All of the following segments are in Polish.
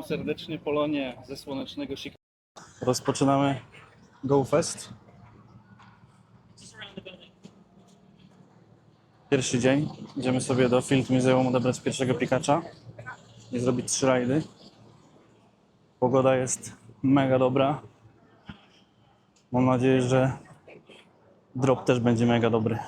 Witam serdecznie Polonię ze słonecznego Chicago. Rozpoczynamy GoFest. Pierwszy dzień. Idziemy sobie do Field Museum odebrać pierwszego Pikacha i zrobić 3 rajdy. Pogoda jest mega dobra. Mam nadzieję, że drop też będzie mega dobry.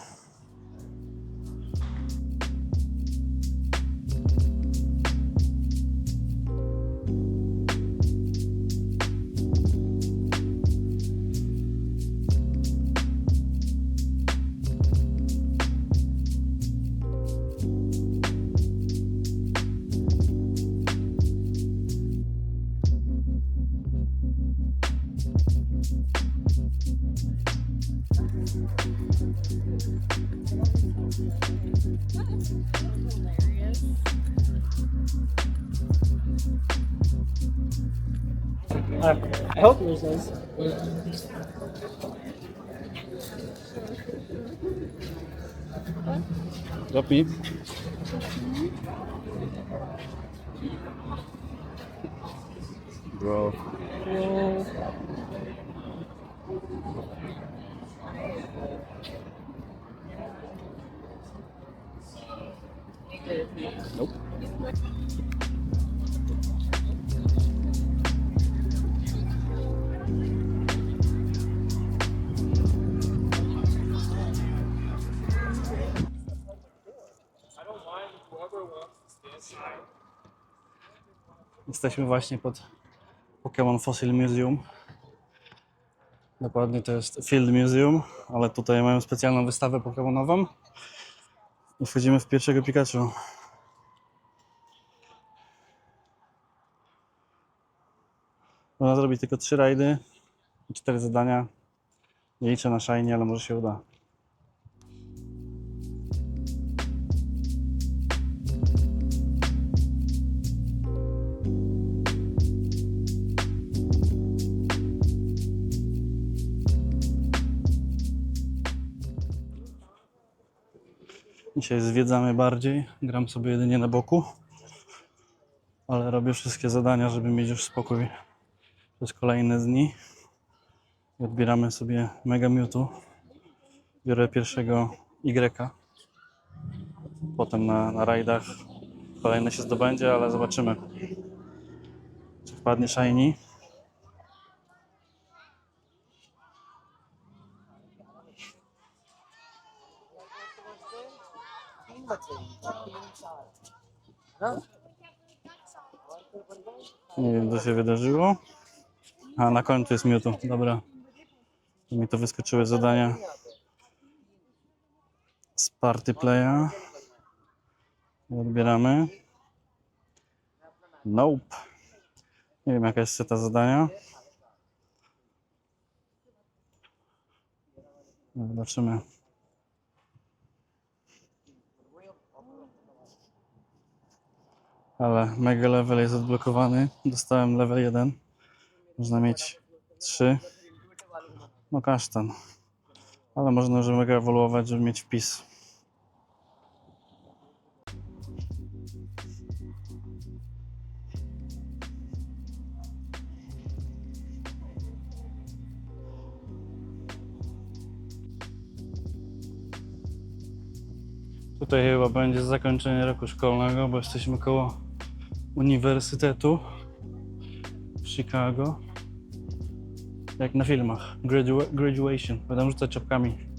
I hope yours does. Dropi. Bro. Nope. Jesteśmy właśnie pod Pokémon Fossil Museum. Dokładnie to jest Field Museum, ale tutaj mają specjalną wystawę pokemonową. I wchodzimy w pierwszego Pikachu. Można zrobić tylko 3 rajdy i 4 zadania. Nie liczę na shiny, ale może się uda. Dzisiaj zwiedzamy bardziej, gram sobie jedynie na boku, ale robię wszystkie zadania, żeby mieć już spokój przez kolejne dni. Odbieramy sobie Mega Mewtwo, biorę pierwszego Y, potem na rajdach kolejne się zdobędzie, ale zobaczymy, czy wpadnie shiny. Nie wiem, co się wydarzyło. A, na końcu jest Mewtwo, dobra. Mi to wyskoczyły zadania z Party Playa. Odbieramy. Nope. Nie wiem, jaka jest ta zadania. Zobaczymy. Ale mega level jest odblokowany. Dostałem level 1. Można mieć 3. No kasztan. Ale można już mega ewoluować, żeby mieć wpis. Tutaj chyba będzie zakończenie roku szkolnego, bo jesteśmy koło uniwersytetu w Chicago. Jak na filmach. Graduation. Będę rzucać czapkami.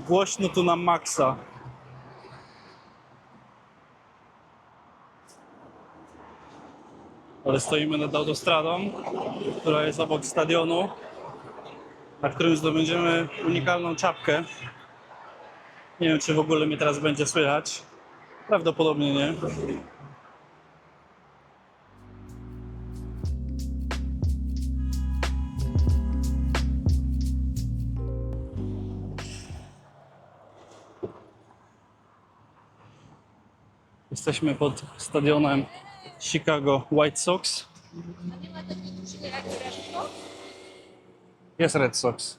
Głośno tu na maksa. Ale stoimy nad autostradą, która jest obok stadionu, na którym zdobędziemy unikalną czapkę. Nie wiem, czy w ogóle mnie teraz będzie słychać. Prawdopodobnie nie. Jesteśmy pod stadionem Chicago White Sox. A nie ma takiej drużyny jak Red Sox? Jest Red Sox.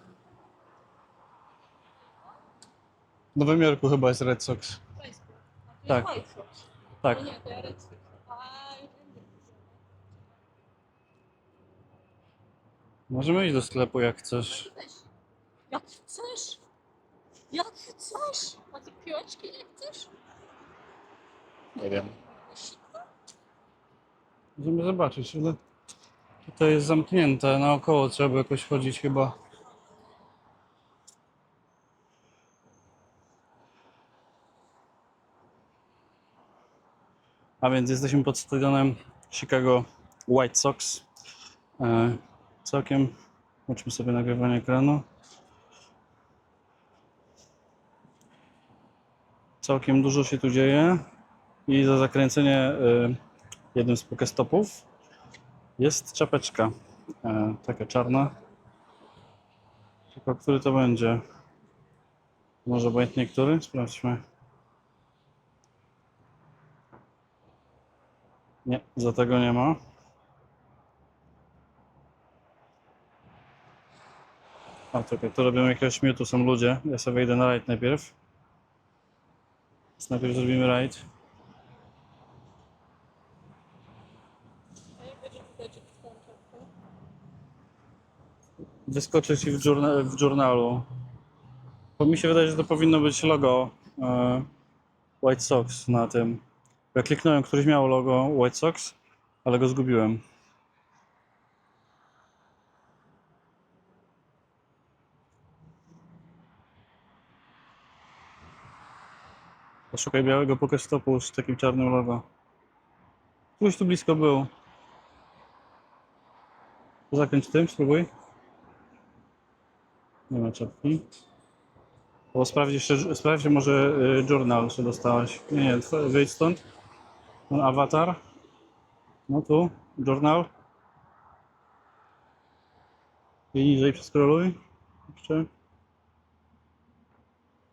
W Nowym Jorku chyba jest Red Sox. Baseball. A to Tak. jest White Sox. Tak. No nie, to ja Red Sox. A, już wiem. Możemy iść do sklepu jak chcesz. Chcesz? Jak chcesz? Jak chcesz? A ty piłeczki nie chcesz? Nie wiem. Sikła? Możemy zobaczyć, ale tutaj jest zamknięte. Naokoło trzeba jakoś chodzić chyba. A więc jesteśmy pod stadionem Chicago White Sox. Całkiem, włączmy sobie nagrywanie ekranu. Całkiem dużo się tu dzieje i za zakręcenie jednym z pokestopów jest czapeczka. Taka czarna. Tylko który to będzie? Może obojętnie który? Sprawdźmy. Nie, za tego nie ma. A czekaj, tu robimy jakiegoś miutu, są ludzie. Ja sobie wejdę na rajd najpierw. Więc najpierw zrobimy rajd. A jak będzie widać, że dostałam czapkę? Wyskoczy ci w journalu. Bo mi się wydaje, że to powinno być logo White Sox na tym. Ja kliknąłem, któryś miał logo White Sox, ale go zgubiłem. Poszukaj białego pokestopu z takim czarnym logo. Któryś tu blisko był. Zakręć tym, spróbuj. Nie ma czapki. Bo sprawdź może journal, czy dostałaś. Nie, wyjdź stąd. Ten awatar. No tu, journal. I niżej przeskroluj. Jeszcze.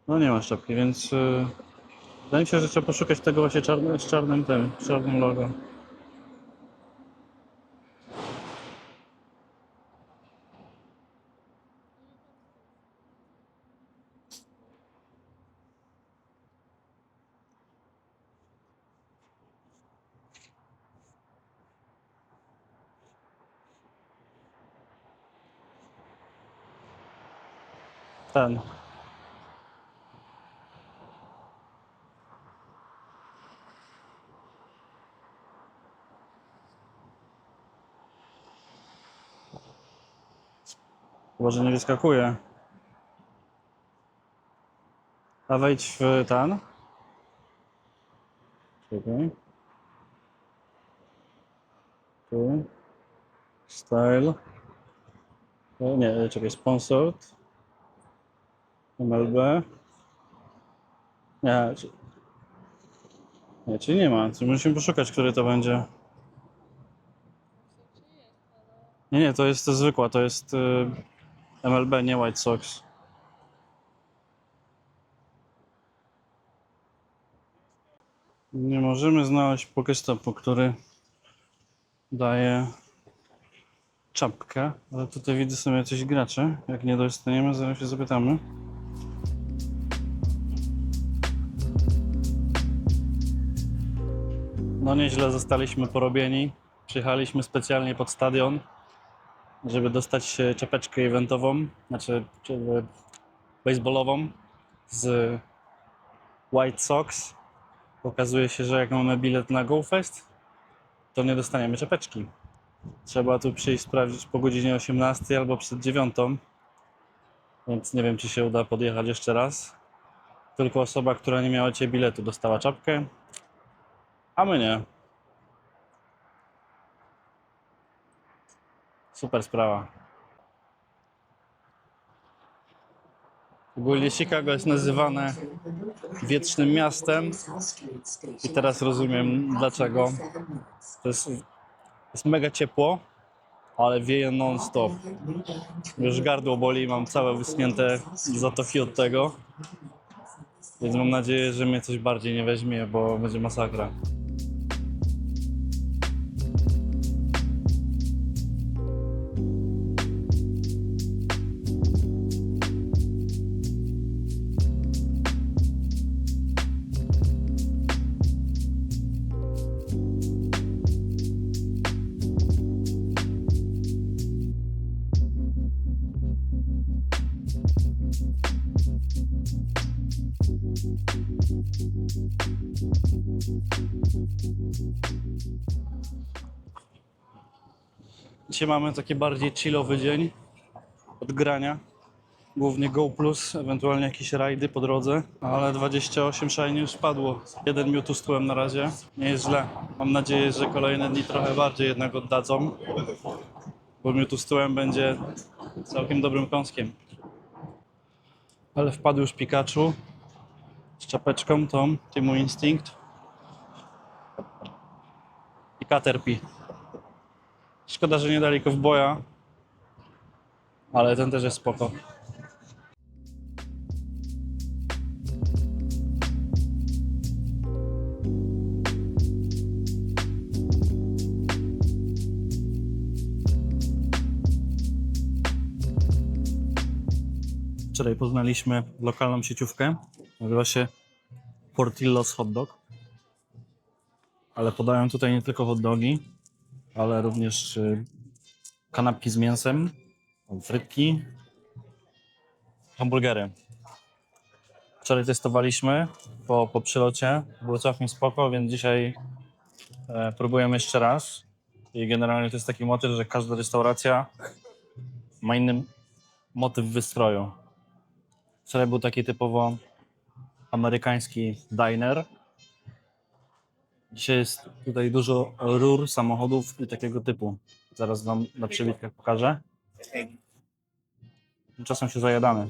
No nie masz czapki, więc wydaje mi się, że trzeba poszukać tego właśnie z czarnym logo. Ten. Chyba, że nie wyskakuje. A wejdź w ten. Czekaj. Tu. Style. Nie, czekaj, sponsored. MLB. Nie, czyli nie ma. Musimy poszukać, który to będzie. Nie, to jest zwykła, to jest MLB, nie White Sox. Nie możemy znaleźć pokestopu, który daje czapkę, ale tutaj widzę są jacyś gracze. Jak nie dostaniemy, zaraz się zapytamy. No nieźle zostaliśmy porobieni. Przyjechaliśmy specjalnie pod stadion, żeby dostać czapeczkę eventową, znaczy baseballową z White Sox. Okazuje się, że jak mamy bilet na GoFest, to nie dostaniemy czapeczki. Trzeba tu przyjść sprawdzić po godzinie 18 albo przed 9, więc nie wiem, czy się uda podjechać jeszcze raz. Tylko osoba, która nie miała cię biletu, dostała czapkę, a my nie. Super sprawa. Ogólnie Chicago jest nazywane wietrznym miastem i teraz rozumiem dlaczego. To jest mega ciepło, ale wieje non-stop. Już gardło boli, mam całe wyschnięte zatoki od tego. Więc mam nadzieję, że mnie coś bardziej nie weźmie, bo będzie masakra. Dzisiaj mamy taki bardziej chillowy dzień od grania. Głównie Go Plus, ewentualnie jakieś rajdy po drodze, ale 28 shiny już padło. Jeden Mewtwo z tyłem na razie, nie jest źle. Mam nadzieję, że kolejne dni trochę bardziej jednak oddadzą, bo Mewtwo z tyłem będzie całkiem dobrym kąskiem. Ale wpadł już Pikachu z czapeczką tą, Teamu Instinct i Caterpie. Szkoda, że nie dali Kowboja, ale ten też jest spoko. Wczoraj poznaliśmy lokalną sieciówkę, nazywa się Portillo's Hot Dog, ale podają tutaj nie tylko hot dogi, ale również kanapki z mięsem, frytki, hamburgery. Wczoraj testowaliśmy po przylocie, było całkiem spoko, więc dzisiaj próbujemy jeszcze raz. I generalnie to jest taki motyw, że każda restauracja ma inny motyw wystroju. Wczoraj był taki typowo amerykański diner. Dzisiaj jest tutaj dużo rur, samochodów i takiego typu. Zaraz wam na przybitkach pokażę. Czasem się zajadamy.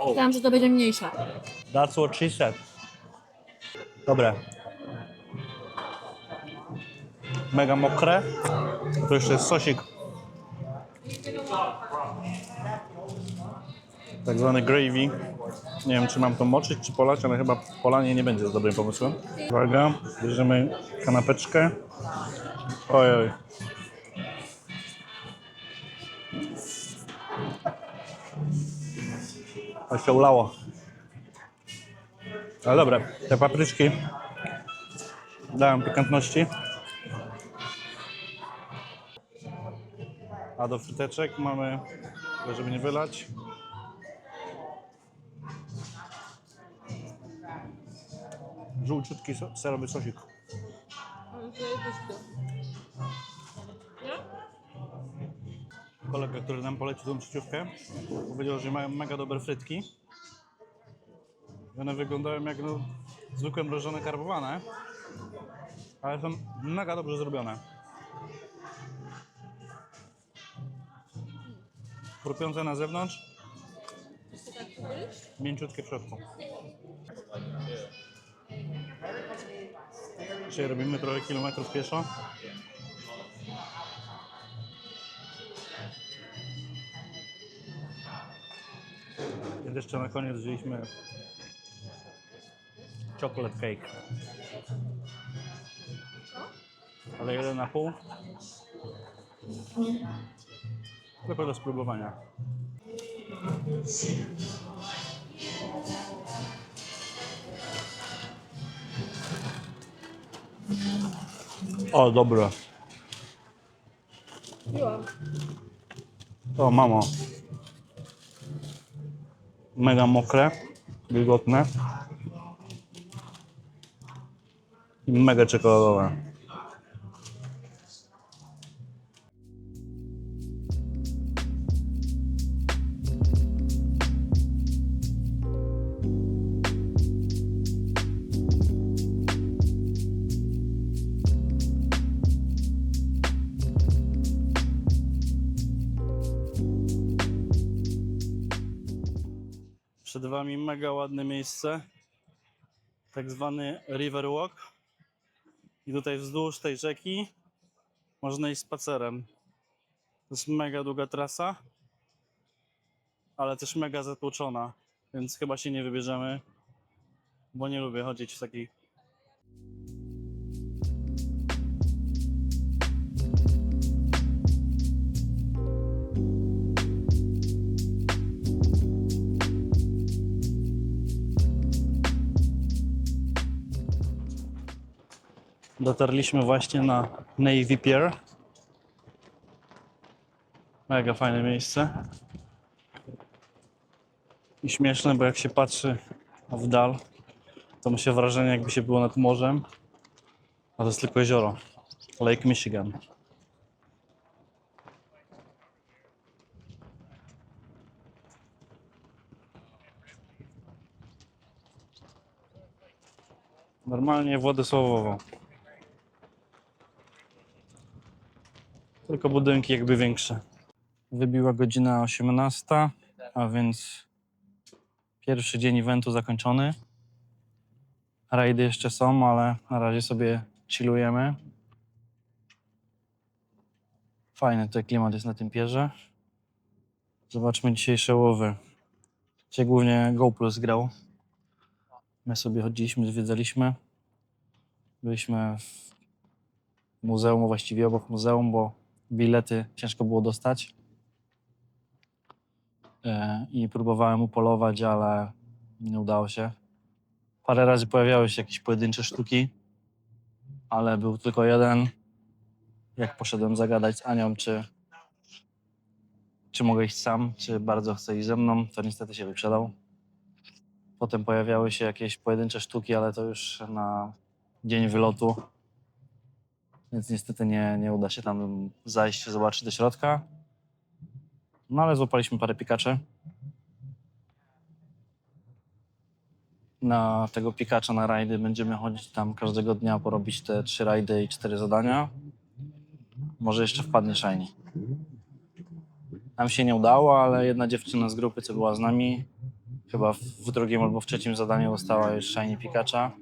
Myślałam, że to będzie mniejsze. That's what she said. Dobre. Mega mokre. To jeszcze jest sosik. Tak zwany gravy. Nie wiem, czy mam to moczyć, czy polać, ale chyba polanie nie będzie z dobrym pomysłem. Uwaga, bierzemy kanapeczkę. Ojoj. To się ulało. Ale dobre, te papryczki dają pikantności. A do fryteczek mamy, żeby nie wylać, żółciutki serowy sosik. Kolega, który nam polecił tą sieciówkę, powiedział, że mają mega dobre frytki. One wyglądają jak zwykłe mrożone karbowane, ale są mega dobrze zrobione. Chrupiące na zewnątrz, mięciutkie w środku. Dzisiaj robimy trochę kilometrów pieszo. I jeszcze na koniec wzięliśmy chocolate cake. Ale 1,5. Tylko do spróbowania. O, dobre. O, mamo. Mega mokre, wilgotne i mega czekoladowe. Przed wami mega ładne miejsce, tak zwany River Walk. I tutaj wzdłuż tej rzeki można iść spacerem. To jest mega długa trasa. ale też mega zatłoczona, więc chyba się nie wybierzemy, bo nie lubię chodzić w takich. Dotarliśmy właśnie na Navy Pier. Mega fajne miejsce. I śmieszne, bo jak się patrzy w dal, to ma się wrażenie, jakby się było nad morzem, a to jest tylko jezioro. Lake Michigan. Normalnie Władysławowo. Tylko budynki jakby większe. Wybiła godzina 18, a więc pierwszy dzień eventu zakończony. Rajdy jeszcze są, ale na razie sobie chillujemy. Fajny tutaj klimat jest na tym pierze. Zobaczmy dzisiejsze łowy. Dzisiaj głównie GoPlus grał. My sobie chodziliśmy, zwiedzaliśmy. Byliśmy w muzeum, a właściwie obok muzeum, bo bilety ciężko było dostać. I próbowałem upolować, ale nie udało się. Parę razy pojawiały się jakieś pojedyncze sztuki, ale był tylko jeden. Jak poszedłem zagadać z Anią, czy mogę iść sam, czy bardzo chce iść ze mną, to niestety się wyprzedał. Potem pojawiały się jakieś pojedyncze sztuki, ale to już na dzień wylotu, więc niestety nie uda się tam zajść, zobaczyć do środka. No ale złapaliśmy parę pikaczy. Na tego pikacza na rajdy będziemy chodzić tam każdego dnia, porobić te 3 rajdy i 4 zadania. Może jeszcze wpadnie shiny. Nam się nie udało, ale jedna dziewczyna z grupy, co była z nami, chyba w drugim albo w trzecim zadaniu dostała już shiny pikacza.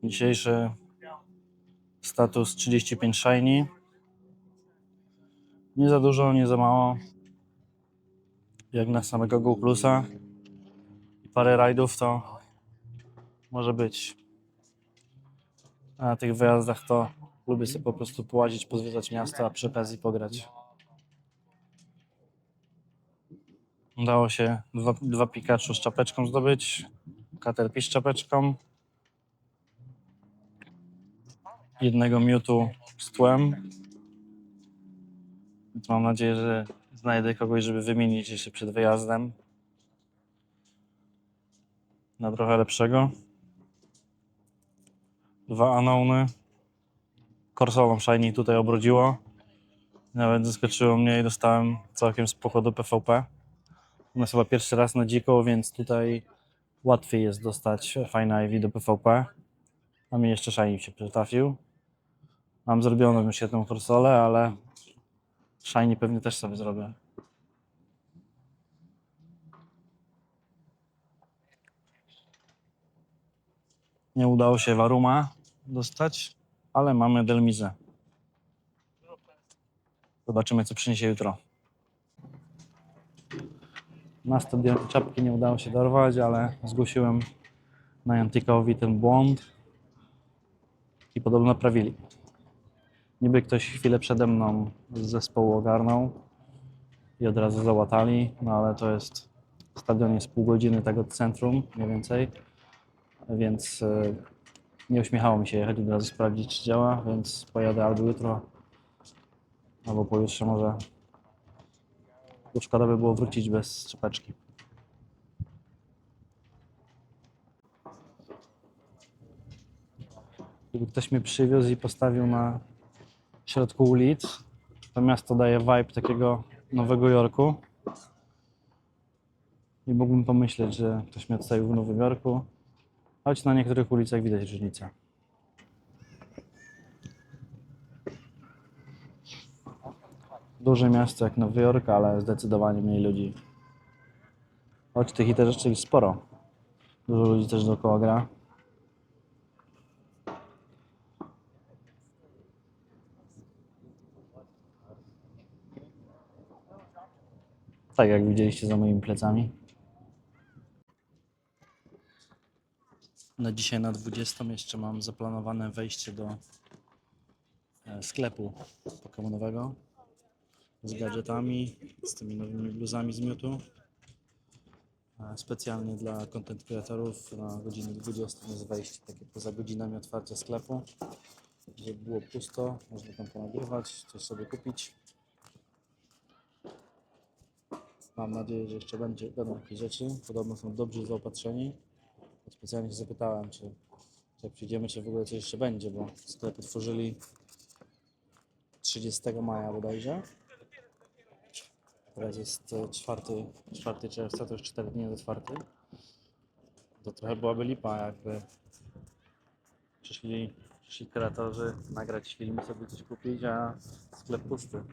Dzisiejszy status 35 shiny. Nie za dużo, nie za mało. Jak na samego GoPlusa. I parę rajdów to może być. A na tych wyjazdach to lubię sobie po prostu połazić, pozwiedzać miasto, a przy okazji pograć. Udało się dwa Pikachu z czapeczką zdobyć. Caterpie z czapeczką. Jednego Mewtwo z tłem. Więc mam nadzieję, że znajdę kogoś, żeby wymienić jeszcze przed wyjazdem na trochę lepszego. 2 Anony. Korsolą shiny tutaj obrodziło. Nawet zaskoczyło mnie i dostałem całkiem spoko do PvP. U nas chyba pierwszy raz na dziko, więc tutaj łatwiej jest dostać fajne IV do PvP. A mi jeszcze shiny się przytrafił. Mam zrobioną już jedną korsolę, ale shiny pewnie też sobie zrobię. Nie udało się Waruma dostać, ale mamy Delmizę. Zobaczymy, co przyniesie jutro. Na stadionie czapki nie udało się dorwać, ale zgłosiłem Nianticowi ten błąd i podobno naprawili. Niby ktoś chwilę przede mną z zespołu ogarnął i od razu załatali, no ale to jest, stadion jest pół godziny tak od centrum, mniej więcej, więc nie uśmiechało mi się jechać od razu sprawdzić, czy działa, więc pojadę albo jutro, albo pojutrze może. Bo szkoda by było wrócić bez czapeczki. Gdyby ktoś mnie przywiózł i postawił na środku ulic, to miasto daje vibe takiego Nowego Jorku. I mógłbym pomyśleć, że ktoś mnie odstawił w Nowym Jorku, choć na niektórych ulicach widać różnicę. Duże miasto jak Nowy Jork, ale zdecydowanie mniej ludzi. Choć tych i też rzeczy jest sporo. Dużo ludzi też dookoła gra. Tak jak widzieliście za moimi plecami. Na dzisiaj na 20 jeszcze mam zaplanowane wejście do sklepu pokemonowego z gadżetami, z tymi nowymi bluzami z miotu. Specjalnie dla content creatorów na godzinę 20 jest wejście takie poza godzinami otwarcia sklepu, żeby było pusto, można tam ponagrywać, coś sobie kupić. Mam nadzieję, że jeszcze będą jakieś rzeczy. Podobno są dobrze zaopatrzeni. Specjalnie się zapytałem, czy jak przyjdziemy, czy w ogóle coś jeszcze będzie, bo sklep otworzyli 30 maja bodajże. Teraz jest 4 czerwca, to już 4 dni jest otwarty. To trochę byłaby lipa, jakby przyszli kreatorzy nagrać film, sobie coś kupić, a sklep pusty.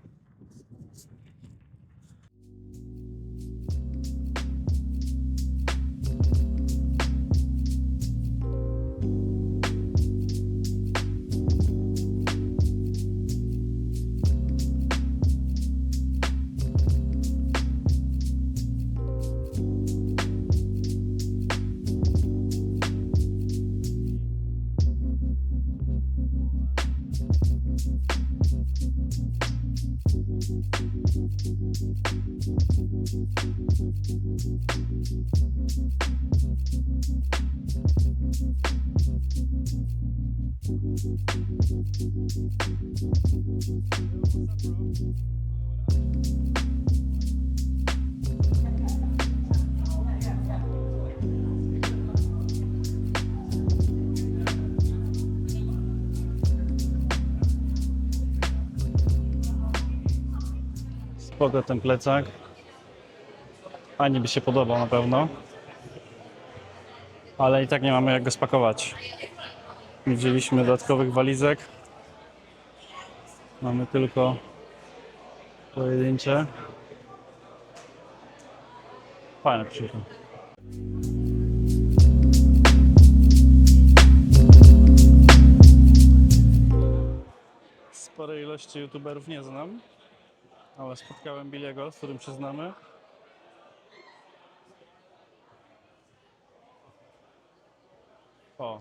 Spoko ten plecak. Pani by się podobał na pewno. Ale i tak nie mamy jak go spakować. Nie wzięliśmy dodatkowych walizek. Mamy tylko pojedyncze. Fajne krzyku. Sporej ilości youtuberów nie znam, ale spotkałem Billiego, z którym się znamy. O,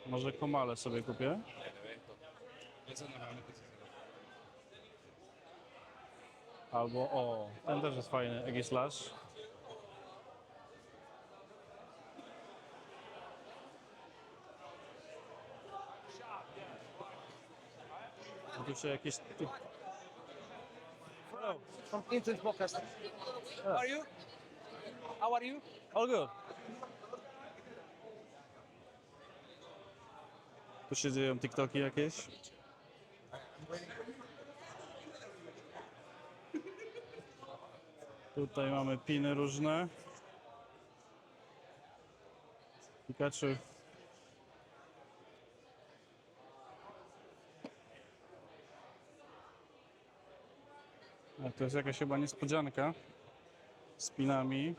może komale sobie kupię. Albo o, ten też jest fajny, Eggy Slash. Tu się jakieś... From Clinton Podcast. How are you? How are you? All good. Tu się dzieją TikToki jakieś. Tutaj mamy piny różne. Pikachu. A to jest jakaś chyba niespodzianka z pinami.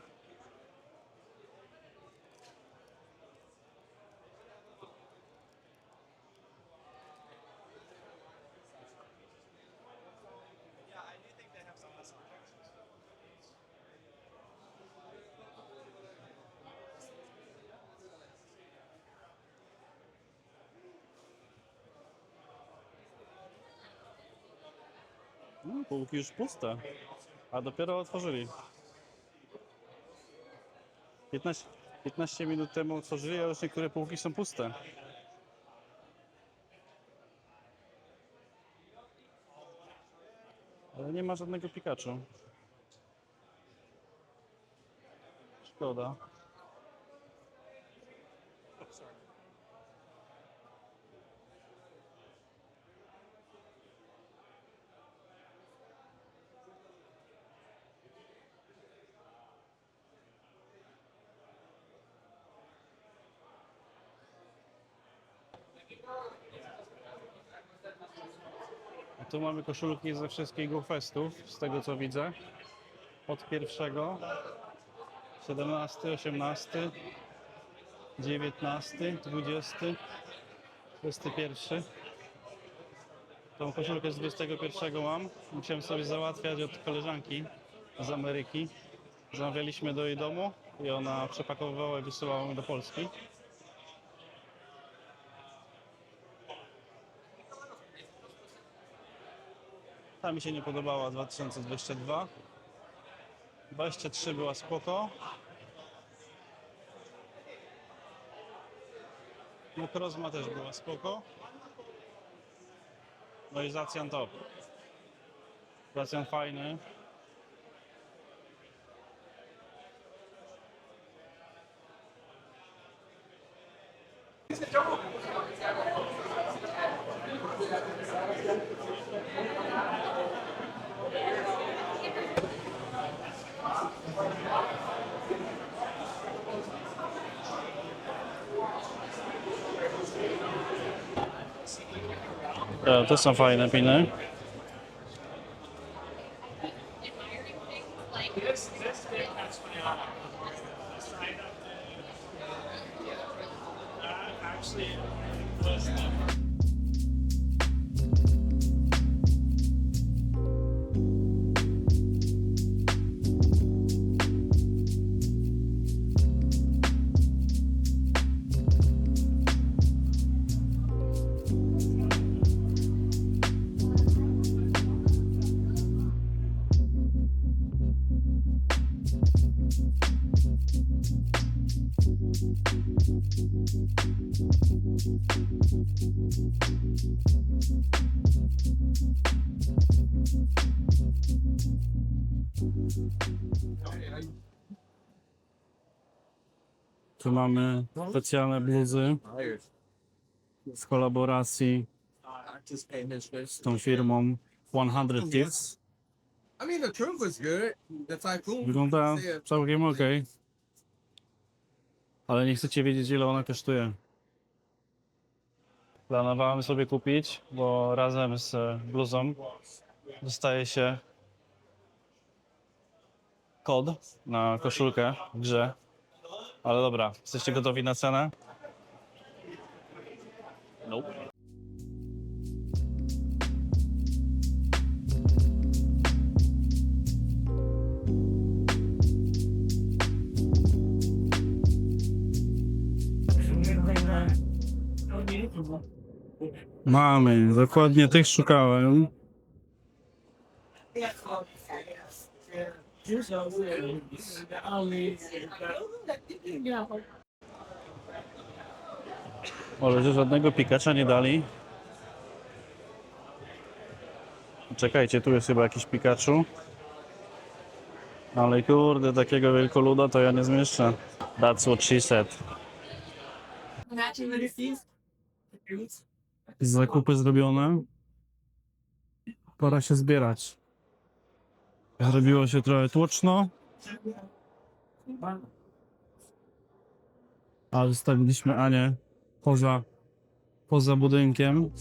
No, półki już puste, a dopiero otworzyli. 15 minut temu otworzyli, a już niektóre półki są puste. Ale nie ma żadnego Pikachu. Szkoda. A tu mamy koszulki ze wszystkich GoFestów, z tego co widzę. Od 1, 17, 18, 19, 20, 21. Tą koszulkę z 21 mam. Musiałem sobie załatwiać od koleżanki z Ameryki. Zamawialiśmy do jej domu i ona przepakowywała i wysyłała ją do Polski. Ta mi się nie podobała, 2022. 23 była spoko. No Krozma też była spoko. No i Zacjan top. Zacjan fajny. To są fajne piny. Tu mamy specjalne bluzy z kolaboracji z tą firmą 100 Thieves. I mean, the truth was good. The tycoon. Wygląda całkiem ok. Ale nie chcecie wiedzieć, ile ona kosztuje. Planowałem sobie kupić, bo razem z bluzą dostaje się kod na koszulkę w grze. Ale dobra, jesteście gotowi na cenę? Nope. Mamy, dokładnie tych szukałem. Może że żadnego Pikacza nie dali. Czekajcie, tu jest chyba jakiś Pikachu. Ale kurde, takiego wielkoluda to ja nie zmieszczę. That's what she said. Zakupy zrobione. Pora się zbierać. Zrobiło się trochę tłoczno. A zostawiliśmy Anię poza budynkiem.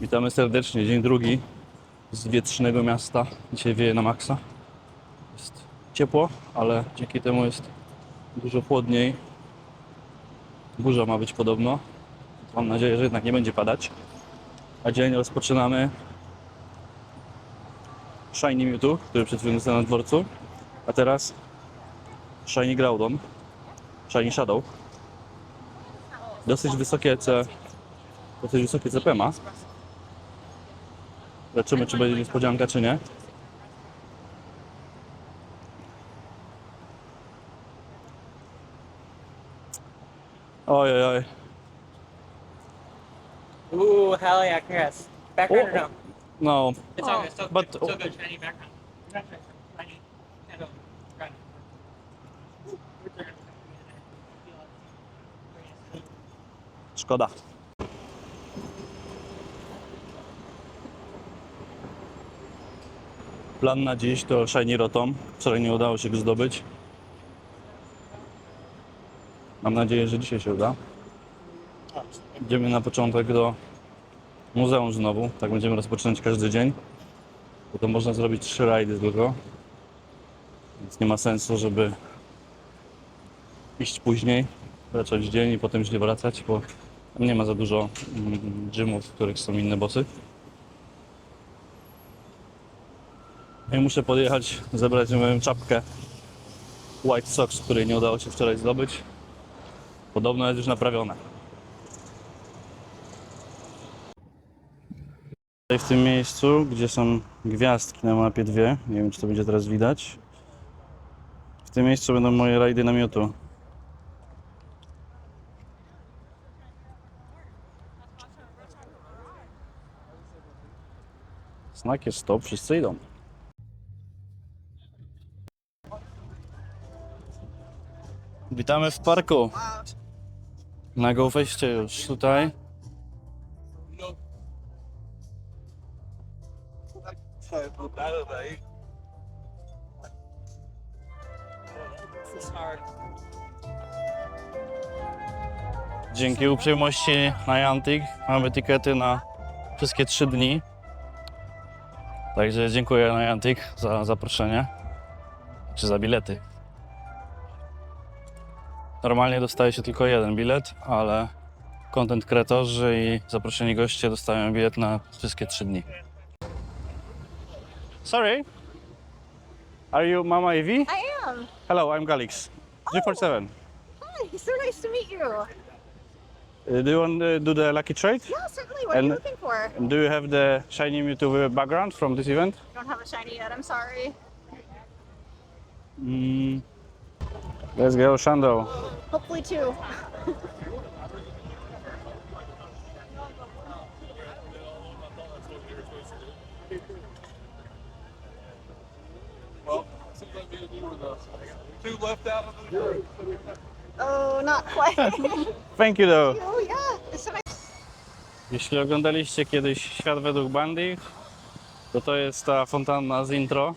Witamy serdecznie, dzień drugi z wietrznego miasta. Dzisiaj wieje na maksa. Jest ciepło, ale dzięki temu jest dużo chłodniej. Burza ma być podobno. Mam nadzieję, że jednak nie będzie padać. A dzień rozpoczynamy Shiny Mewtwo, który przed chwilą został na dworcu. A teraz Shiny Groudon, Shiny Shadow. Dosyć wysokie CP ma. Zobaczymy, czy będzie niespodzianka, czy nie. Ojej. Ooh, hell yeah, Chris. Background or no? No, It's all good. Still, but- still good. Shiny background. Shiny. Candle. Right. szkoda. Plan na dziś to Shiny Rotom. Wczoraj nie udało się go zdobyć. Mam nadzieję, że dzisiaj się uda. Idziemy na początek do muzeum znowu. Tak będziemy rozpoczynać każdy dzień. Bo to można zrobić 3 rajdy tylko. Więc nie ma sensu, żeby iść później, zacząć dzień i potem źle wracać, bo tam nie ma za dużo gymów, w których są inne bossy. I muszę podjechać, zebrać moją czapkę White Sox, której nie udało się wczoraj zdobyć. Podobno jest już naprawione. Tutaj w tym miejscu, gdzie są gwiazdki na mapie dwie, nie wiem czy to będzie teraz widać, w tym miejscu będą moje rajdy namiotu. Znak jest stop, wszyscy idą. Witamy w parku. Na GoFeście już tutaj. Dzięki uprzejmości Niantic mamy tikety na wszystkie 3 dni. Także dziękuję Niantic za zaproszenie, czy za bilety. Normalnie dostaje się tylko 1 bilet, ale content kreatorzy i zaproszeni goście dostają bilet na wszystkie 3 dni. Sorry, are you Mama Evie? I am. Hello, I'm Galix. 347. Hi, so nice to meet you. Do you want to do the lucky trade? Yeah, certainly. What are you And- looking for? Do you have the shiny Mewtwo background from this event? Don't have a shiny yet. I'm sorry. Let's go, Shando. Hopefully two. Two left out of the group. Oh, not quite. Thank you though. Oh yeah. It's so nice. Jeśli oglądaliście kiedyś Świat według Bandy, to jest ta fontanna z intro.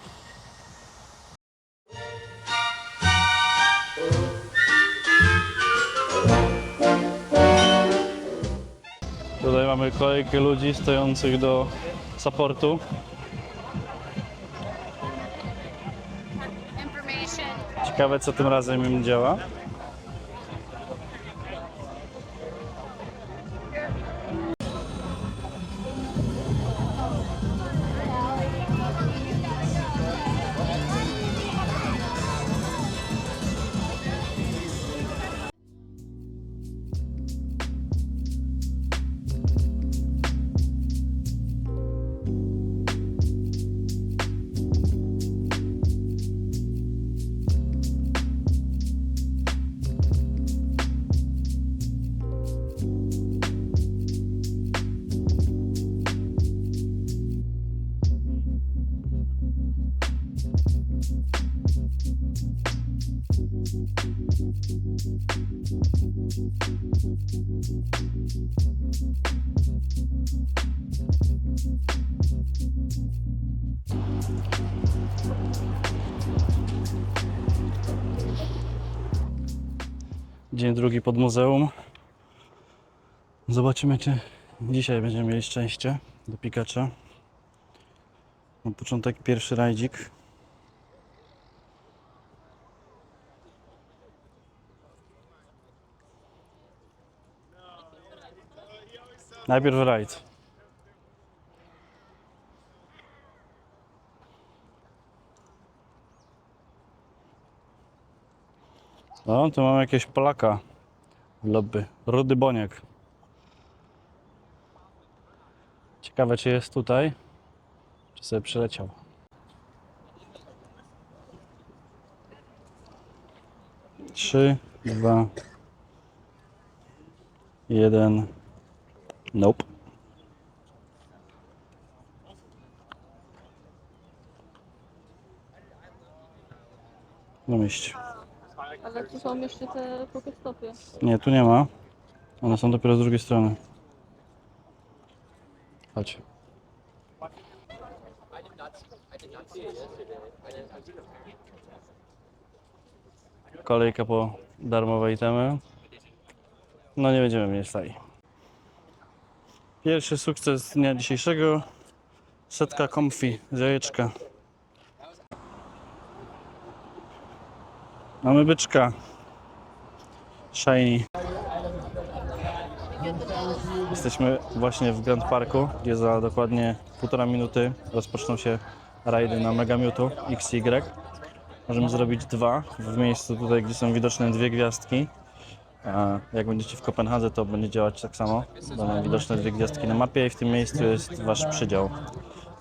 Tutaj mamy kolejkę ludzi stojących do supportu. Information. Ciekawe co tym razem im działa. Dzień drugi pod muzeum. Zobaczymy, czy dzisiaj będziemy mieli szczęście do Pikacza. Na początek pierwszy rajdzik. Najpierw rajd. O, tu mamy jakiegoś Polaka w lobby. Rudy Boniek. Ciekawe, czy jest tutaj, czy sobie przyleciał. Trzy, 2, 1. Nope. na mieście. Ale tu są jeszcze te pokestopy. Nie, tu nie ma. One są dopiero z drugiej strony. Chodź. Kolejka po darmowe itemy. No nie będziemy mieć stali. Pierwszy sukces dnia dzisiejszego. Setka comfy z jajeczka. Mamy byczka. Shiny. Jesteśmy właśnie w Grand Parku, gdzie za dokładnie 1,5 minuty rozpoczną się rajdy na Mega Mewtwo XY. Możemy zrobić 2 w miejscu tutaj, gdzie są widoczne 2 gwiazdki. A jak będziecie w Kopenhadze, to będzie działać tak samo. Będą widoczne 2 gwiazdki na mapie i w tym miejscu jest wasz przydział.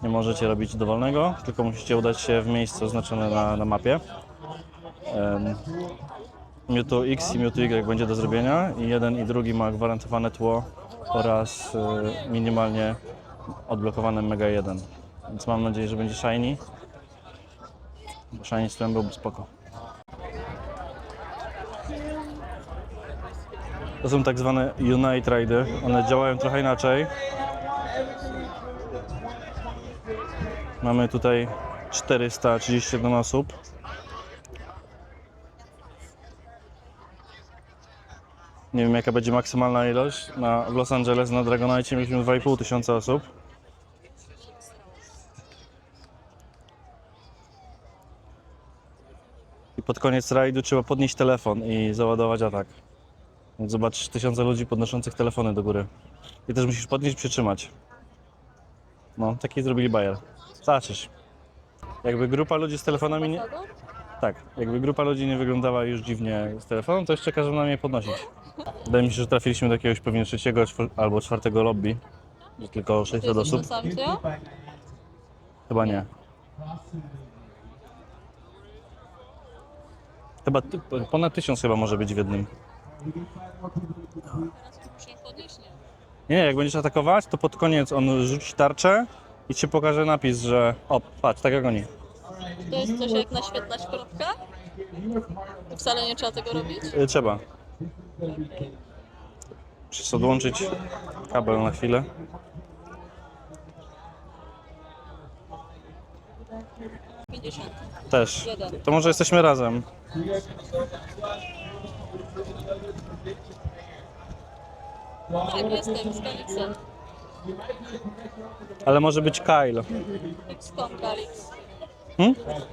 Nie możecie robić dowolnego, tylko musicie udać się w miejsce oznaczone na mapie. Mewtwo X i Mewtwo Y będzie do zrobienia i jeden i drugi ma gwarantowane tło oraz minimalnie odblokowane Mega 1. Więc mam nadzieję, że będzie shiny. Bo shiny z tym byłby spoko. To są tak zwane Unite Raidy. One działają trochę inaczej. Mamy tutaj 431 osób. Nie wiem jaka będzie maksymalna ilość. W Los Angeles na Dragonite mieliśmy 2500 osób. I pod koniec rajdu trzeba podnieść telefon i załadować atak. Więc zobaczysz 1000 ludzi podnoszących telefony do góry. I też musisz podnieść i przytrzymać. No, taki zrobili bajer. Zobaczysz. Jakby grupa ludzi z telefonami nie... Tak, jakby grupa ludzi nie wyglądała już dziwnie z telefonem, to jeszcze każą nam je podnosić. Wydaje mi się, że trafiliśmy do jakiegoś pewnie 3. albo 4. lobby. Gdzie tylko 600 osób. Chyba nie. Chyba ponad 1000 chyba może być w jednym. Nie, jak będziesz atakować, to pod koniec on rzuci tarczę i ci pokaże napis, że o, patrz, tak jak oni. To jest coś jak naświetlać kropkę? Wcale nie trzeba tego robić? Trzeba. Muszę odłączyć kabel na chwilę. Też. To może jesteśmy razem. Tak, jestem z Kalixem. Ale może być Kyle. Skąd Kalix?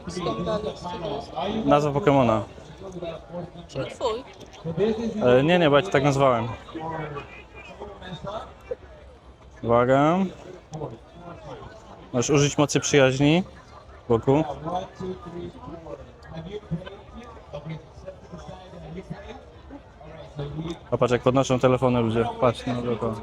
Skąd Kalix? Co to jest? Nazwa Pokemona. Czyli twój? Nie, bo ja cię tak nazwałem. Uwaga. Możesz użyć mocy przyjaźni. Boku. A patrz jak podnoszą telefony ludzie. Patrz na dookoła.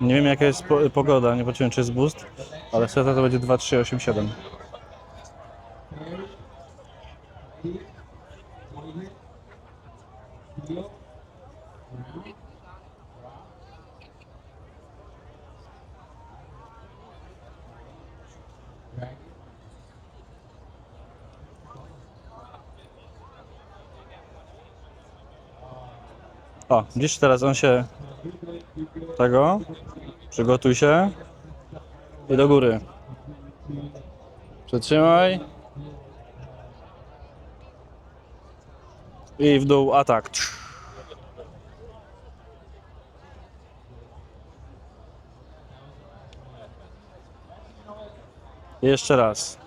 Nie wiem jaka jest pogoda, nie patrzyłem czy jest boost, ale seta to będzie 2387. O, widzisz teraz on się tego, przygotuj się i do góry. Przytrzymaj i w dół atak. Jeszcze raz.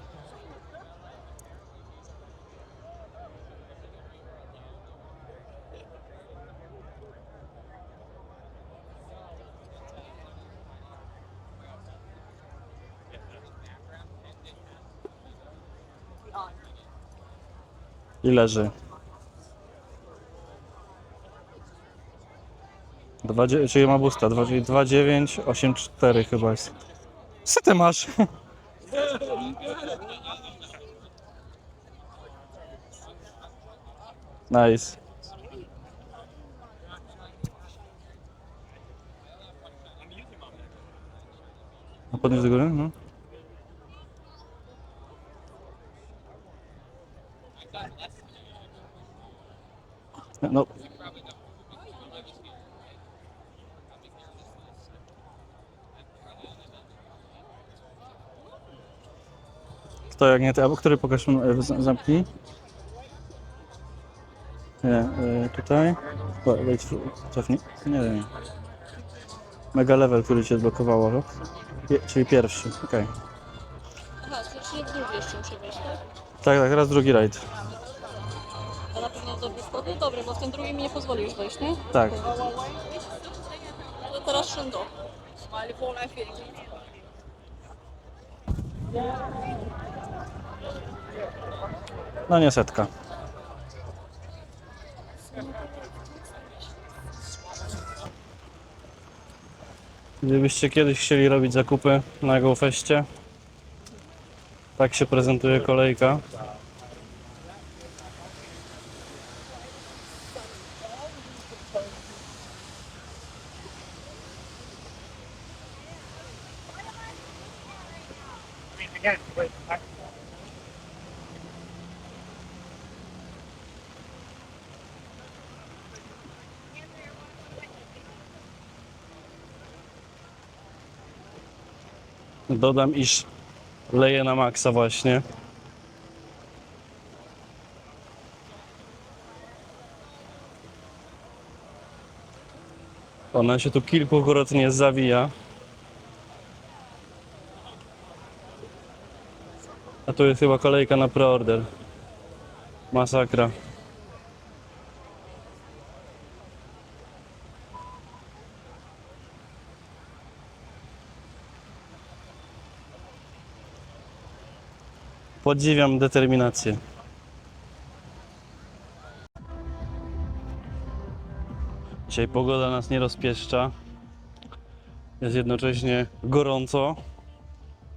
I leży. Czyli ma boosta, 2,984 chyba jest. Co ty masz? Nice. A podnieś do góry? No. No. Kto jak nie ty? Albo który pokaż zamknij? Nie, tutaj. Wejdź, cofnij. Nie wiem. Mega level, który cię odblokowało, no? Czyli pierwszy, okej. Aha, czyli drugi jeszcze muszę wejść, tak? Tak, teraz drugi rajd. A na pewno dobry wchody? Dobry, bo w ten drugi mi nie pozwolił już wejść, nie? Tak. To teraz Shendo. No nie setka. Gdybyście kiedyś chcieli robić zakupy na GoFestie, tak się prezentuje kolejka. Again, wait. Dodam, iż leje na maksa właśnie. Ona się tu kilkukrotnie zawija. A tu jest chyba kolejka na preorder. Masakra. Podziwiam determinację. Dzisiaj pogoda nas nie rozpieszcza. Jest jednocześnie gorąco,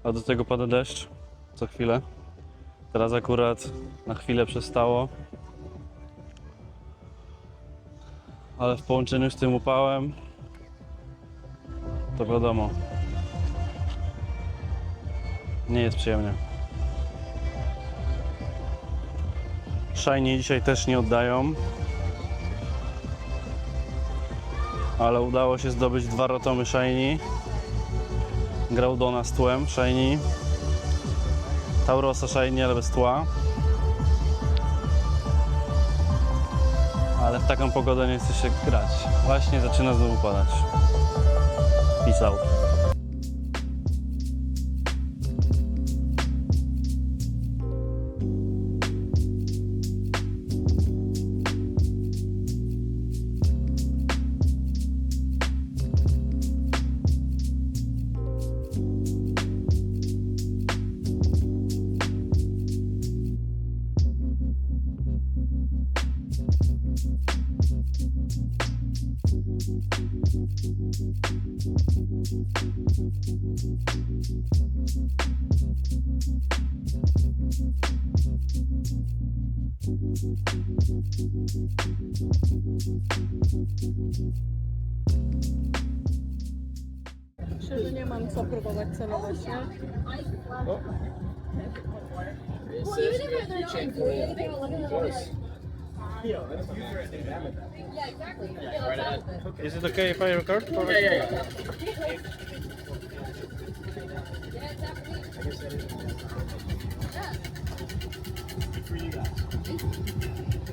a do tego pada deszcz co chwilę. Teraz akurat na chwilę przestało. Ale w połączeniu z tym upałem, to wiadomo, nie jest przyjemnie. Shiny dzisiaj też nie oddają, ale udało się zdobyć 2 rotomy Shiny. Groudona z tłem Shiny, Taurosa Shiny, ale bez tła. Ale w taką pogodę nie chce się grać. Właśnie zaczyna znowu padać. Peace out. Szczerze nie mam co próbować celować, nie? Is it okay if I record?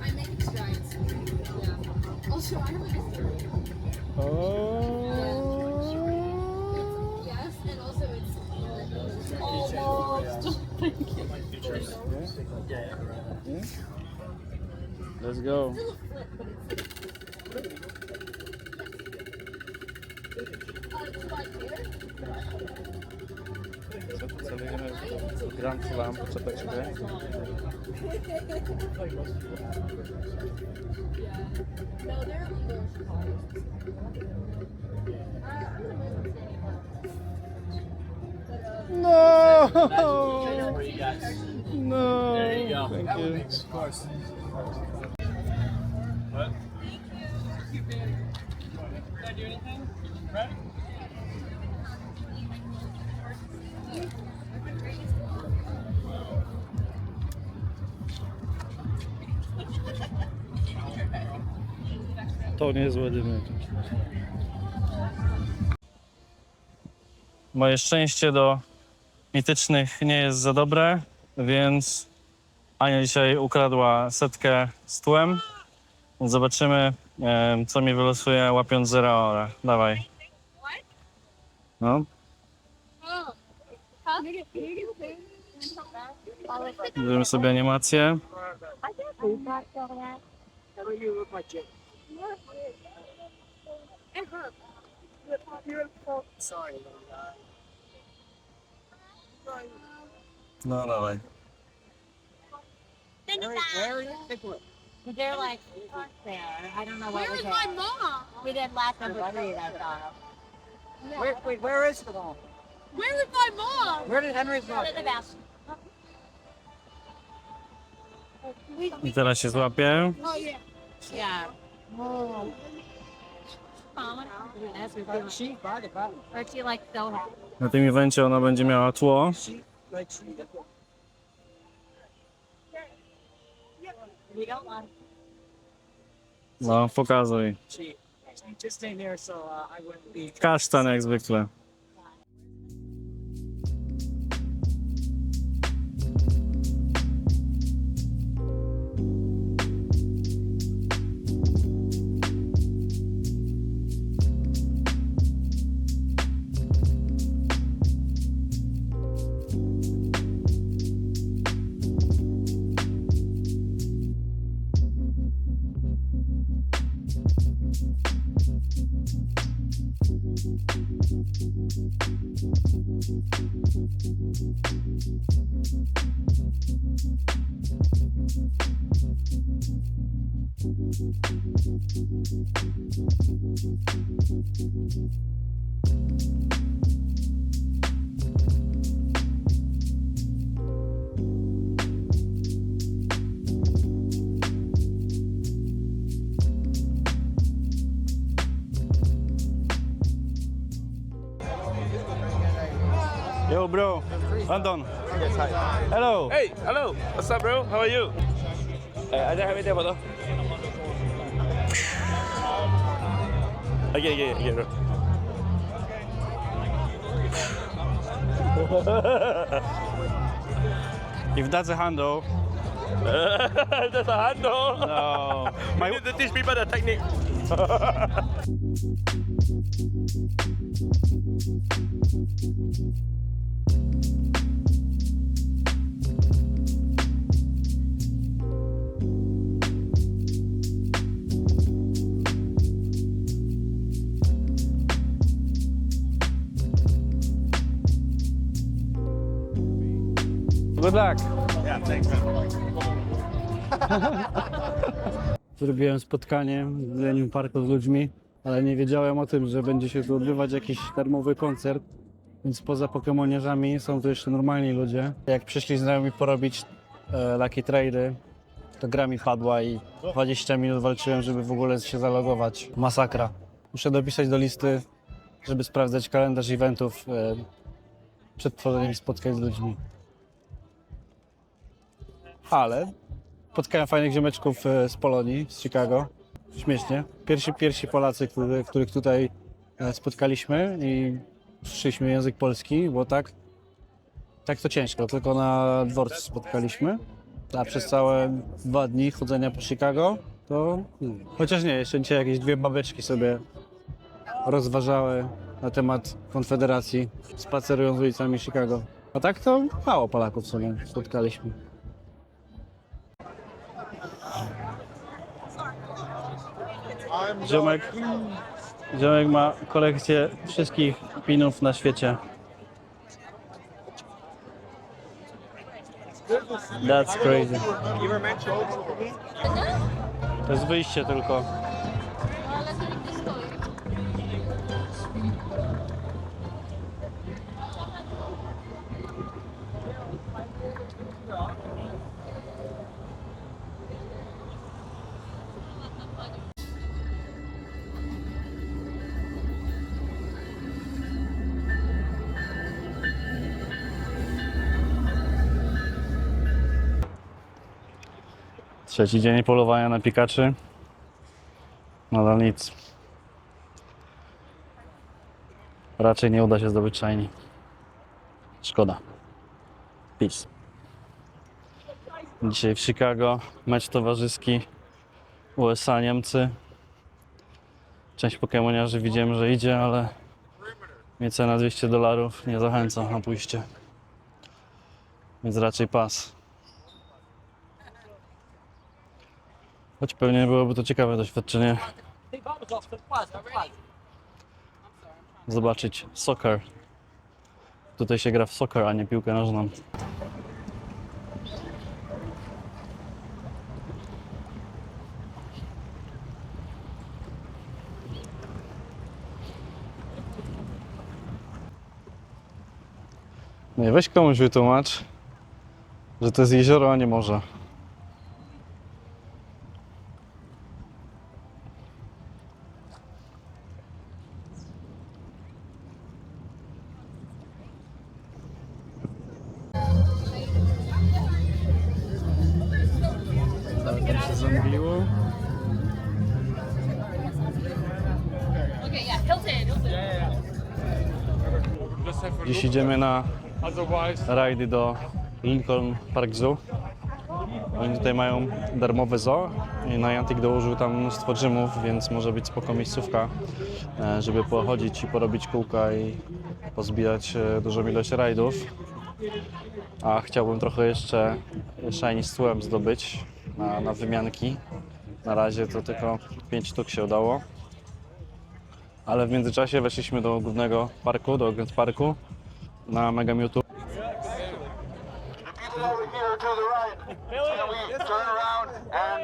I make strides. Yeah. Also, I have a mystery. Yes, and also it's Almost. Let's go. Celujemy w Grand Slam, poczekaj. no, they're legal. No! For you guys. No! There you go. Thank you. Of course. To niezłe dymy. Moje szczęście do mitycznych nie jest za dobre, więc Ania dzisiaj ukradła setkę z tłem. Więc zobaczymy, co mi wylosuje, łapiąc 0 ora. Dawaj. No, zrobimy sobie animację. You look like Jake. Sorry. No, dawaj. Where is it? They're like there. I don't know what Where was is there. my mom? We did last number 3, I thought. Where is the mom? Where is my mom? Where did Henry's Go mom? to the bathroom. I teraz się złapię. Oh yeah. Yeah. Oh. She bought it. Or she like so happy. Na tym evencie ona będzie miała tło. We don't want. No, pokazuj. She just ain't here, so I wouldn't be. Kasztan jak zwykle. Yo, bro. London. Yes, hi. Hello. Hey, hello. What's up, bro? How are you? Ada kami dia apa tu? Okay, bro. If that's a handle, That's a handle. no. We need to teach people the technique. Good luck. Yeah, thanks, man. Zrobiłem spotkanie w Millennium Parku z ludźmi, ale nie wiedziałem o tym, że będzie się tu odbywać jakiś darmowy koncert. Więc poza pokemoniarzami są tu jeszcze normalni ludzie. Jak przyszli znajomi porobić Lucky Trady, to gra mi padła i 20 minut walczyłem, żeby w ogóle się zalogować. Masakra. Muszę dopisać do listy, żeby sprawdzać kalendarz eventów przed tworzeniem spotkań z ludźmi. Ale spotkałem fajnych ziomeczków z Polonii, z Chicago. Śmiesznie. Pierwsi Polacy, których tutaj spotkaliśmy i słyszeliśmy język polski, bo tak to ciężko. Tylko na dworcu spotkaliśmy. A przez całe 2 dni chodzenia po Chicago to... Chociaż nie, jeszcze dzisiaj jakieś 2 babeczki sobie rozważały na temat Konfederacji, spacerując ulicami Chicago. A tak to mało Polaków sobie spotkaliśmy. Ziomek ma kolekcję wszystkich pinów na świecie. That's crazy. To jest wyjście tylko. Ale to nigdy stoi. Trzeci dzień polowania na pikaczy. Nadal nic. Raczej nie uda się zdobyć shiny. Szkoda. Peace. Dzisiaj w Chicago mecz towarzyski USA-Niemcy. Część pokemoniarzy widziałem, że idzie, ale mnie cena $200 nie zachęca na pójście. Więc raczej pas. Choć pewnie byłoby to ciekawe doświadczenie. Zobaczyć soccer. Tutaj się gra w soccer, a nie piłkę nożną. Nie, weź komuś wytłumacz, że to jest jezioro, a nie morze. Tam się zamgliło. Okay, yeah, Hilton. Dziś idziemy na rajdy do Lincoln Park Zoo. Oni tutaj mają darmowe zoo i Niantic dołożył tam mnóstwo gymów, więc może być spoko miejscówka, żeby pochodzić i porobić kółka i pozbierać dużą ilość rajdów. A chciałbym trochę jeszcze shiny z tłem zdobyć na wymianki. Na razie to tylko 5 sztuk się udało. Ale w międzyczasie weszliśmy do głównego parku, do Grand Parku na Mega Mewtwo. Over here to the right. Can we turn around and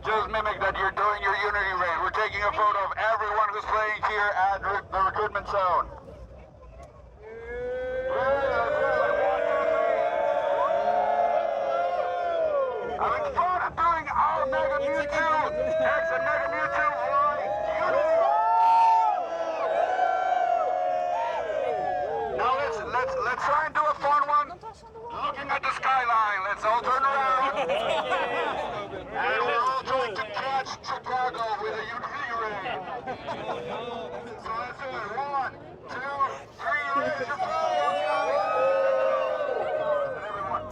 just mimic that you're doing your Unity raid? We're taking a photo of everyone who's playing here at the recruitment zone. Having fun at doing our Mega Mewtwo X and Mega Mewtwo Y Unity. Now let's try and do a fun one. Looking at the skyline, let's all turn around. And we're all trying to catch Chicago with a Unity ray. So let's do it. 1, 2, 3, raise your flag. Everyone.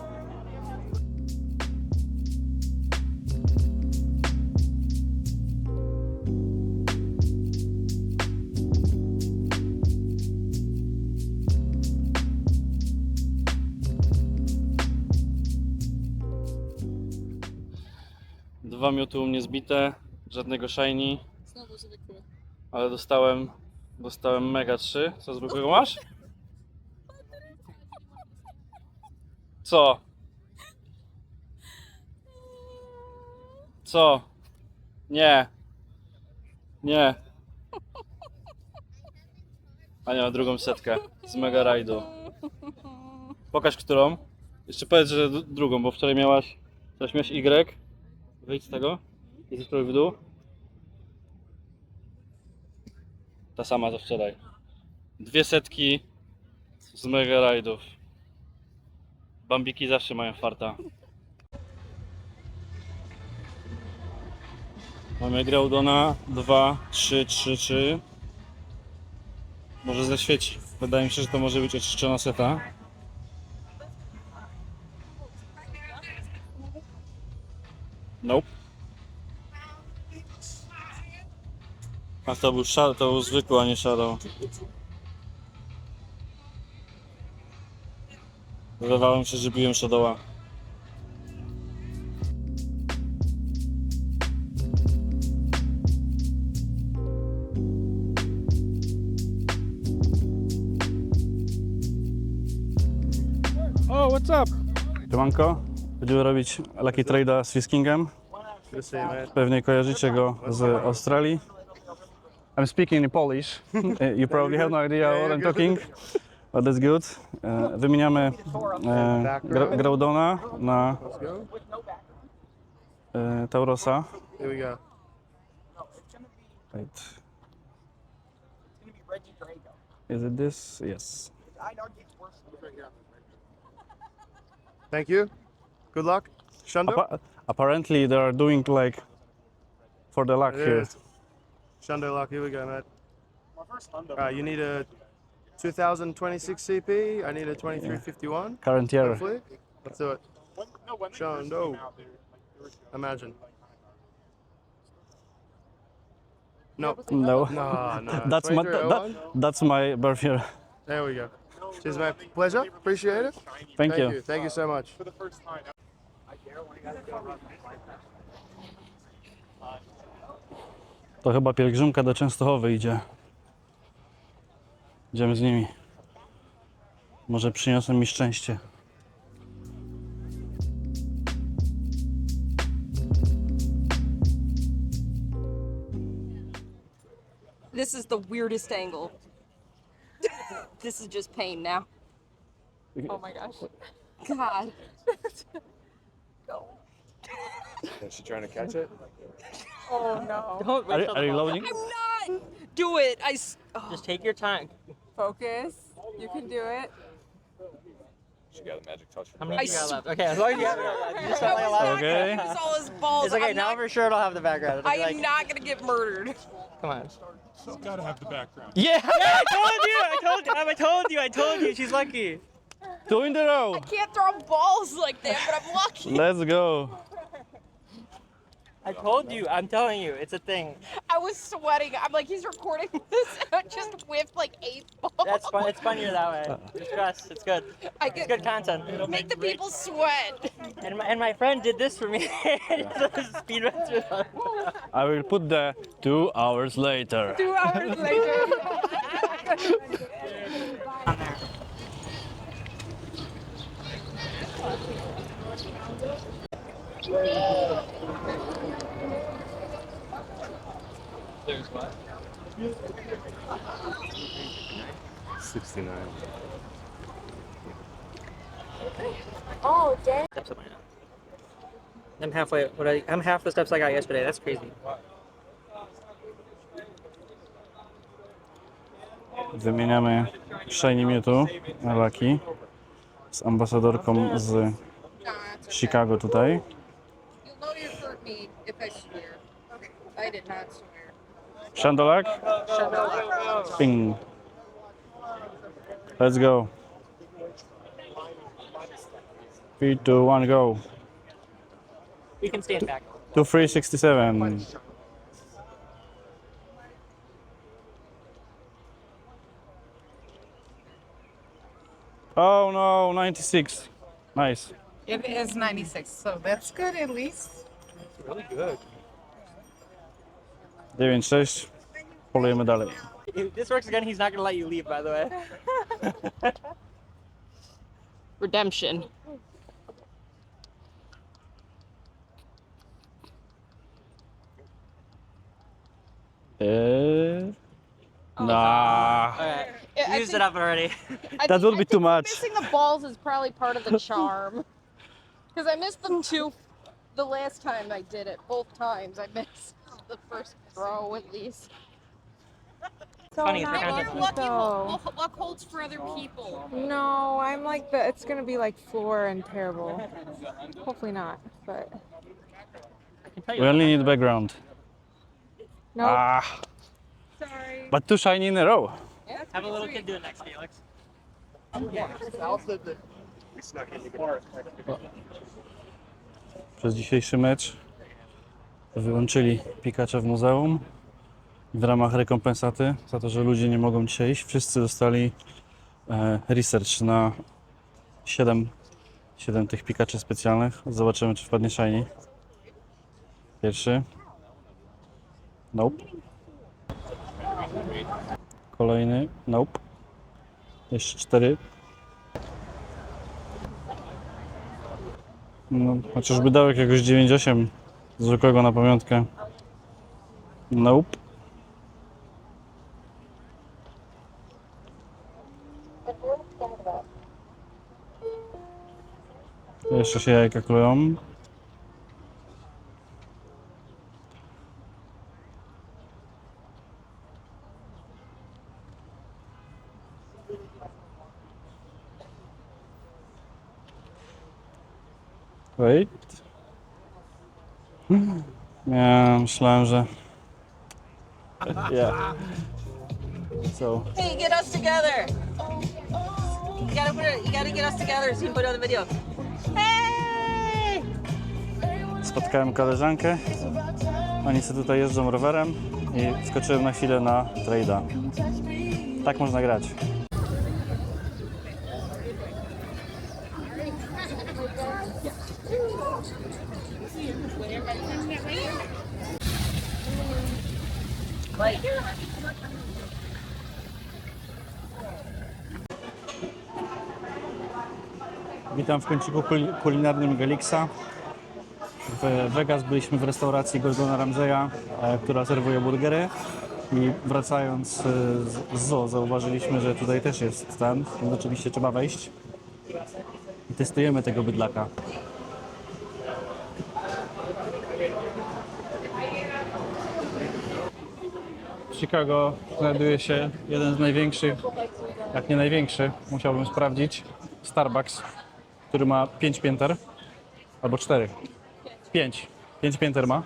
Dwa Mewtwo u mnie zbite, żadnego shiny, Znowu zwykły. ale dostałem Mega 3. Co zwykłego masz? Co? Co? Nie. Nie. Ania ma drugą setkę z Mega Rajdu. Pokaż którą. Jeszcze powiedz, że drugą, bo wczoraj miałaś Y. Wyjdź z tego i spróbuj w dół. Ta sama co wczoraj. 2 setki z Mega Rajdów. Bambiki zawsze mają farta. Mamy Groudona 2, 3, 3, 3. Może zaświeci. Wydaje mi się, że to może być oczyszczona seta. Nope. A to był zwykły, a nie Shadow. Wydawało mi się, że biłem Shadowa. Oh, what's up? Siemanko. Będziemy robić Lucky Trade'a z Fiskingem. Pewnie kojarzycie go z Australii. I'm speaking in Polish. You probably have no idea what I'm talking, but that's good. Wymieniamy Groudona na Taurosa. Here we go. Wait. Is it this? Yes. Thank you. Good luck. Shundo? Apparently they are doing like for the luck It here. is. Shundo lock, here we go, mate. Alright, you need a 2026 CP. I need a 2351. Current year. Hopefully. Let's do it. Shundo. Imagine. No. No. No, no. That's my 2301? that's my birth year. There we go. Cheers, mate. Pleasure. Appreciate it. Thank you. Thank you so much. To chyba pielgrzymka do Częstochowy idzie. Idziemy z nimi. Może przyniosą mi szczęście. This is the weirdest angle. This is just pain now. Oh my gosh. God. Is she trying to catch it? Oh no. Don't wait till Are you the loading? I'm not. Do it. Just take your time. Focus. You can do it. She got a magic touch. How many I do you got s- left? Okay, as long as you have it left. You just felt like a lot. Okay. It's all his balls. It's okay. I'm Now not, for sure it'll have the background. It'll I be am like, not gonna get murdered. Come on. Yeah! I told you. She's lucky. 2 in a row. I can't throw balls like that, but I'm lucky. Let's go. I told you. I'm telling you. It's a thing. I was sweating. I'm like, he's recording this. I just whiffed like 8 balls. That's fun. It's funnier that way. Just trust. It's good. I It's could good content. make the people sweat. And my friend did this for me. Speed run through them. I will put the 2 hours later. 2 hours later. There's what? 69. Steps up my now. I'm halfway. I'm half the steps I got yesterday. That's crazy. Wymieniamy Shiny Mewtwo na Lucky z ambasadorką z Chicago tutaj. You'll know you hurt me if I swear. I did not swear. Shandolak? Ping. Let's go. 3, 2, 1, go. We can stand back. 2, 3, 67. Oh no, 96. Nice. It is 96, so that's good at least. Really good. 9-6. Polujemy dalej. If this works again, he's not gonna let you leave. By the way. Redemption. Nah. Alright. Yeah, I Used it think- up already. That would be too much. Missing the balls is probably part of the charm. Because I missed them too the last time I did it. Both times I missed the first throw at least. So Funny, it's not kind of You're lucky. lucky. Luck holds for other people. No, I'm like it's gonna be like floor and terrible. Hopefully not, but I can tell We you. only need background. no. Ah, Sorry. but 2 shiny in a row. Have a little kid do it next, Felix. Przez dzisiejszy mecz wyłączyli Pikacha w muzeum. W ramach rekompensaty za to, że ludzie nie mogą dzisiaj iść, wszyscy dostali research na 7 tych Pikaczy specjalnych. Zobaczymy, czy wpadnie shiny. Pierwszy. Nope. Kolejny. Nope. Jeszcze 4. No, chociażby dał jakiegoś 9-8 zwykłego na pamiątkę. Nope. Jeszcze się jajka kleją. Wait. Nie, myślałem, że... Yeah. So, Hey, get us together. You gotta get us together so you can put it on the video. Hey! spotkałem koleżankę. Oni sobie tutaj jeżdżą rowerem i skoczyłem na chwilę na trade'a. Tak można grać. Witam w kąciku kulinarnym Gelixa. W Vegas byliśmy w restauracji Gordona Ramsaya, która serwuje burgery. I wracając z zoo zauważyliśmy, że tutaj też jest stand, więc oczywiście trzeba wejść. I testujemy tego bydlaka. W Chicago znajduje się jeden z największych, jak nie największy, musiałbym sprawdzić, Starbucks, który ma 5 pięter, albo 4. 5 pięter ma.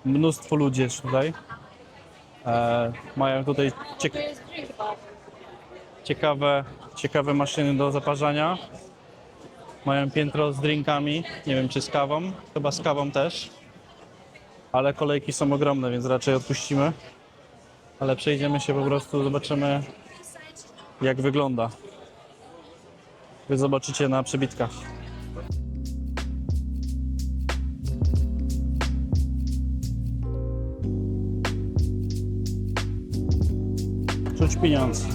Mnóstwo ludzi jest tutaj. Mają tutaj ciekawe maszyny do zaparzania. Mają piętro z drinkami, nie wiem czy z kawą, chyba z kawą też. Ale kolejki są ogromne, więc raczej odpuścimy. Ale przejdziemy się po prostu, zobaczymy jak wygląda. Wy zobaczycie na przebitkach. Czuć pieniądz.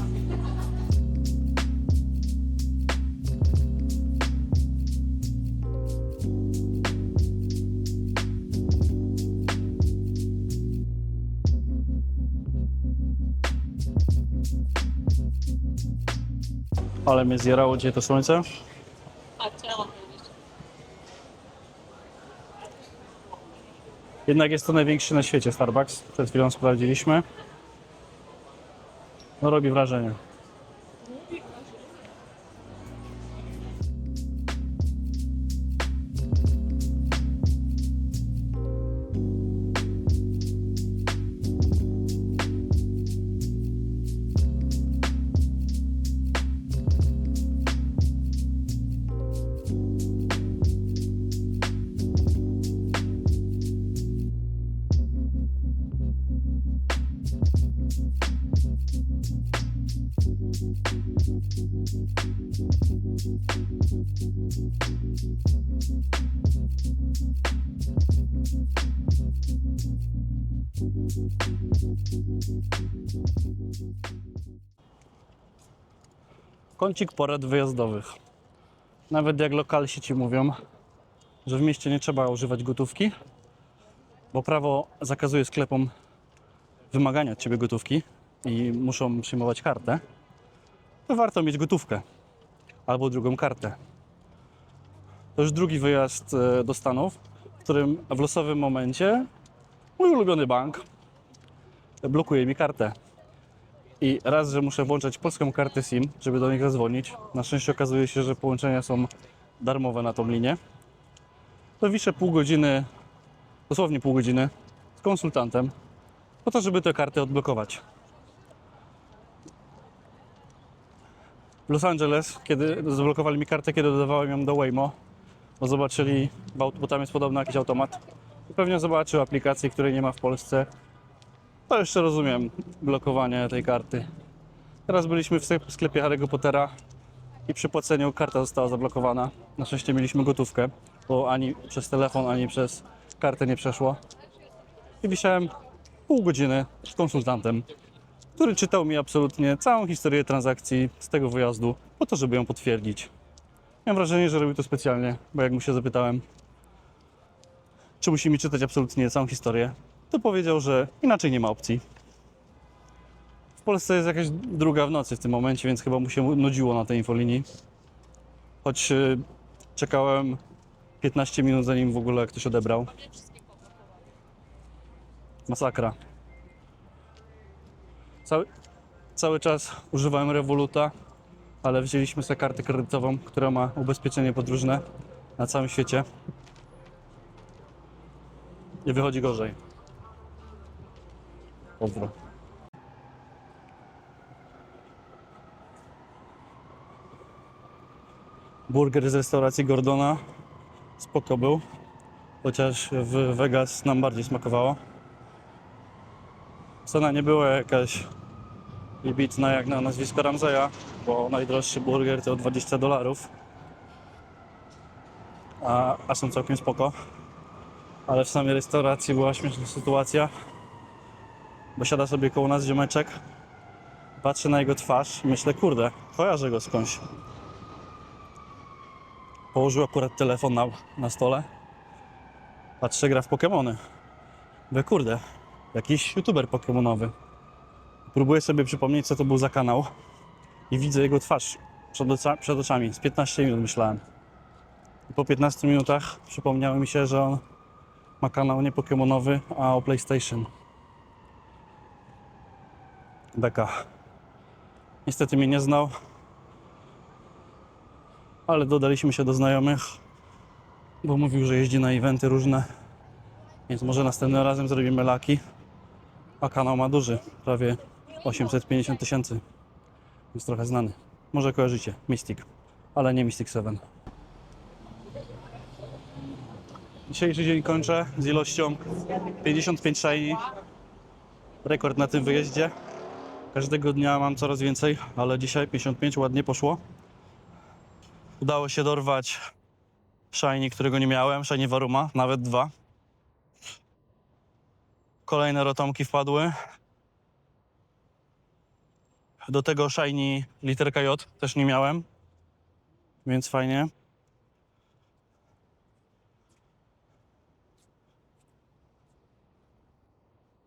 Ale mnie zjerało dzisiaj to słońce. Jednak jest to największy na świecie Starbucks. Przed chwilą sprawdziliśmy. No robi wrażenie. Kącik porad wyjazdowych. Nawet jak lokalsi ci mówią, że w mieście nie trzeba używać gotówki, bo prawo zakazuje sklepom wymagania od ciebie gotówki i muszą przyjmować kartę, to warto mieć gotówkę albo drugą kartę. To już drugi wyjazd do Stanów, w którym w losowym momencie mój ulubiony bank blokuje mi kartę. I raz, że muszę włączać polską kartę SIM, żeby do nich zadzwonić. Na szczęście okazuje się, że połączenia są darmowe na tą linię. To wiszę pół godziny, dosłownie pół godziny z konsultantem, po to, żeby tę kartę odblokować. W Los Angeles, kiedy zablokowali mi kartę, kiedy dodawałem ją do Waymo, bo zobaczyli, bo tam jest podobno jakiś automat, i pewnie zobaczył aplikację, której nie ma w Polsce. To jeszcze rozumiem blokowanie tej karty. Teraz byliśmy w sklepie Harry'ego Pottera i przy płaceniu karta została zablokowana. Na szczęście mieliśmy gotówkę, bo ani przez telefon, ani przez kartę nie przeszło. I wisiałem pół godziny z konsultantem, który czytał mi absolutnie całą historię transakcji z tego wyjazdu, po to, żeby ją potwierdzić. Miałem wrażenie, że robił to specjalnie, bo jak mu się zapytałem, czy musi mi czytać absolutnie całą historię, to powiedział, że inaczej nie ma opcji. W Polsce jest jakaś druga w nocy w tym momencie, więc chyba mu się nudziło na tej infolinii. Choć czekałem 15 minut, zanim w ogóle ktoś odebrał. Masakra. Cały czas używałem Revoluta, ale wzięliśmy sobie kartę kredytową, która ma ubezpieczenie podróżne na całym świecie. Nie wychodzi gorzej. Pozdro. Burger z restauracji Gordona spoko był, chociaż w Vegas nam bardziej smakowało. Cena nie była jakaś wybitna jak na nazwisko Ramseya, bo najdroższy burger to $20, a są całkiem spoko. Ale w samej restauracji była śmieszna sytuacja, bo siada sobie koło nas ziomeczek, patrzę na jego twarz i myślę, kurde, kojarzę go skądś. Położył akurat telefon na stole, patrzę, gra w Pokemony. Mówię, kurde, jakiś youtuber pokemonowy. Próbuję sobie przypomnieć, co to był za kanał i widzę jego twarz przed oczami. Z 15 minut myślałem. I po 15 minutach przypomniało mi się, że on ma kanał nie pokemonowy, a o PlayStation. Beka. Niestety mnie nie znał, ale dodaliśmy się do znajomych, bo mówił, że jeździ na eventy różne, więc może następnym razem zrobimy laki, a kanał ma duży, prawie 850 000, więc trochę znany. Może kojarzycie, Mystic, ale nie Mystic 7. Dzisiejszy dzień kończę z ilością 55 shiny, rekord na tym wyjeździe. Każdego dnia mam coraz więcej, ale dzisiaj 55 ładnie poszło. Udało się dorwać shiny, którego nie miałem, shiny Waruma, nawet 2. Kolejne rotomki wpadły. Do tego shiny literka J też nie miałem, więc fajnie.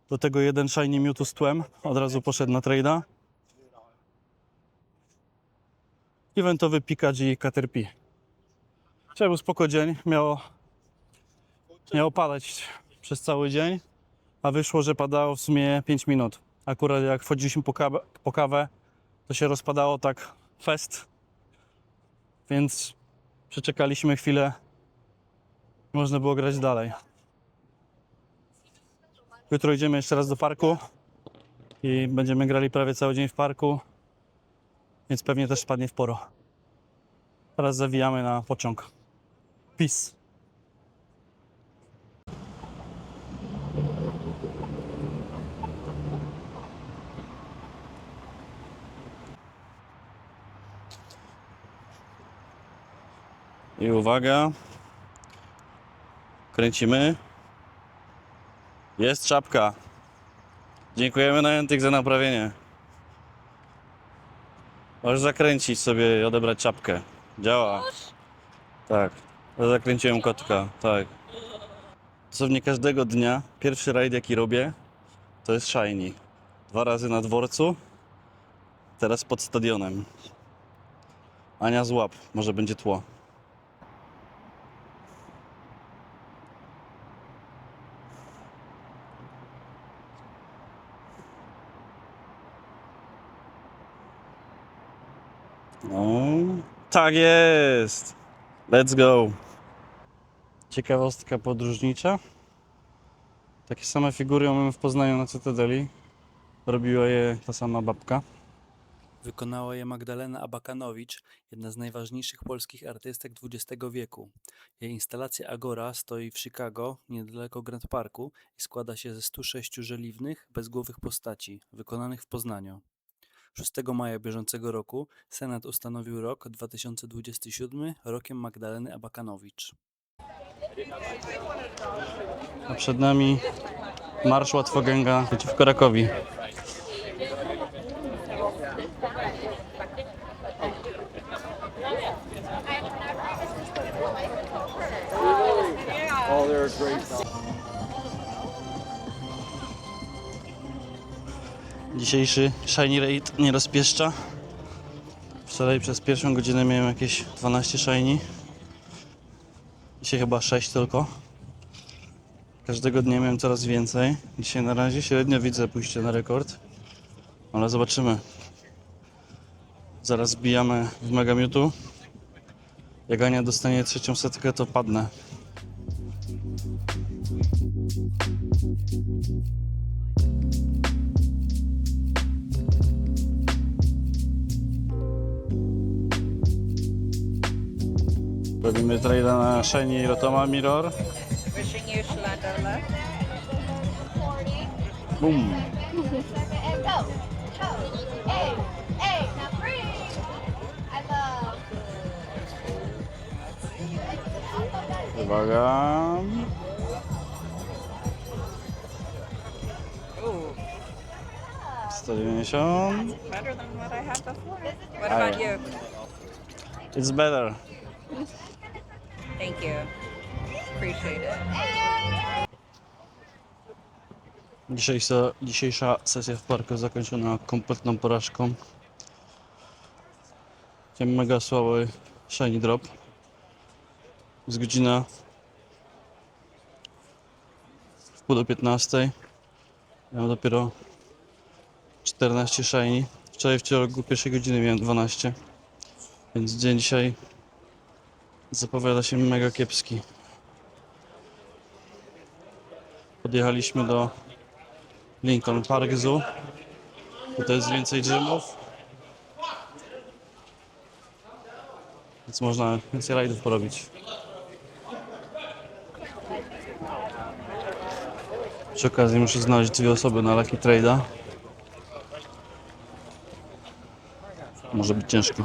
Do tego jeden shiny Mewtwo z tłem, od razu poszedł na trade'a. Eventowy Pikachu i Caterpie. Dzisiaj był spoko dzień, miało padać przez cały dzień, a wyszło, że padało w sumie 5 minut. Akurat jak wchodziliśmy po kawę, to się rozpadało tak fest, więc przeczekaliśmy chwilę i można było grać dalej. Jutro idziemy jeszcze raz do parku i będziemy grali prawie cały dzień w parku, więc pewnie też spadnie w poro. Teraz zawijamy na pociąg. Peace. I uwaga. Kręcimy. Jest czapka. Dziękujemy Niantic za naprawienie. Możesz zakręcić sobie i odebrać czapkę. Działa. Tak. Zakręciłem kotka. Tak. Dosłownie każdego dnia pierwszy rajd jaki robię to jest shiny. 2 razy na dworcu. Teraz pod stadionem. Ania złap. Może będzie tło. No, tak jest! Let's go! Ciekawostka podróżnicza. Takie same figury mamy w Poznaniu na Cytadeli. Robiła je ta sama babka. Wykonała je Magdalena Abakanowicz, jedna z najważniejszych polskich artystek XX wieku. Jej instalacja Agora stoi w Chicago, niedaleko Grand Parku i składa się ze 106 żeliwnych, bezgłowych postaci, wykonanych w Poznaniu. 6 maja bieżącego roku Senat ustanowił rok 2027 rokiem Magdaleny Abakanowicz. A przed nami marsz Łatwogęga przeciwko rakowi. Dzisiejszy shiny raid nie rozpieszcza. Wczoraj przez pierwszą godzinę miałem jakieś 12 shiny. Dzisiaj chyba 6 tylko. Każdego dnia miałem coraz więcej. Dzisiaj na razie średnio widzę pójście na rekord. Ale zobaczymy. Zaraz wbijamy w Mega Mewtwo. Jak Ania dostanie 3. setkę, to padnę. Robimy traila na Shiny Rotoma Mirror. Wishing you Shalanda left. Boom. And go. Hey, hey, now breathe. I love. Uwaga. Ooh, 190. better than what I had before. What about you? It's better. Thank you. Appreciate it. Dzisiejsza sesja w parku zakończona kompletną porażką. Chciałem mega słaby shiny drop. Jest godzina w pół do 15. Ja mam dopiero 14 shiny. Wczoraj w ciągu pierwszej godziny miałem 12. Więc dzień dzisiaj zapowiada się mega kiepski. Podjechaliśmy do Lincoln Park Zoo. Tutaj jest więcej drzemów. Więc można więcej rajdów porobić. Przy okazji muszę znaleźć 2 osoby na Lucky Trade'a. Może być ciężko.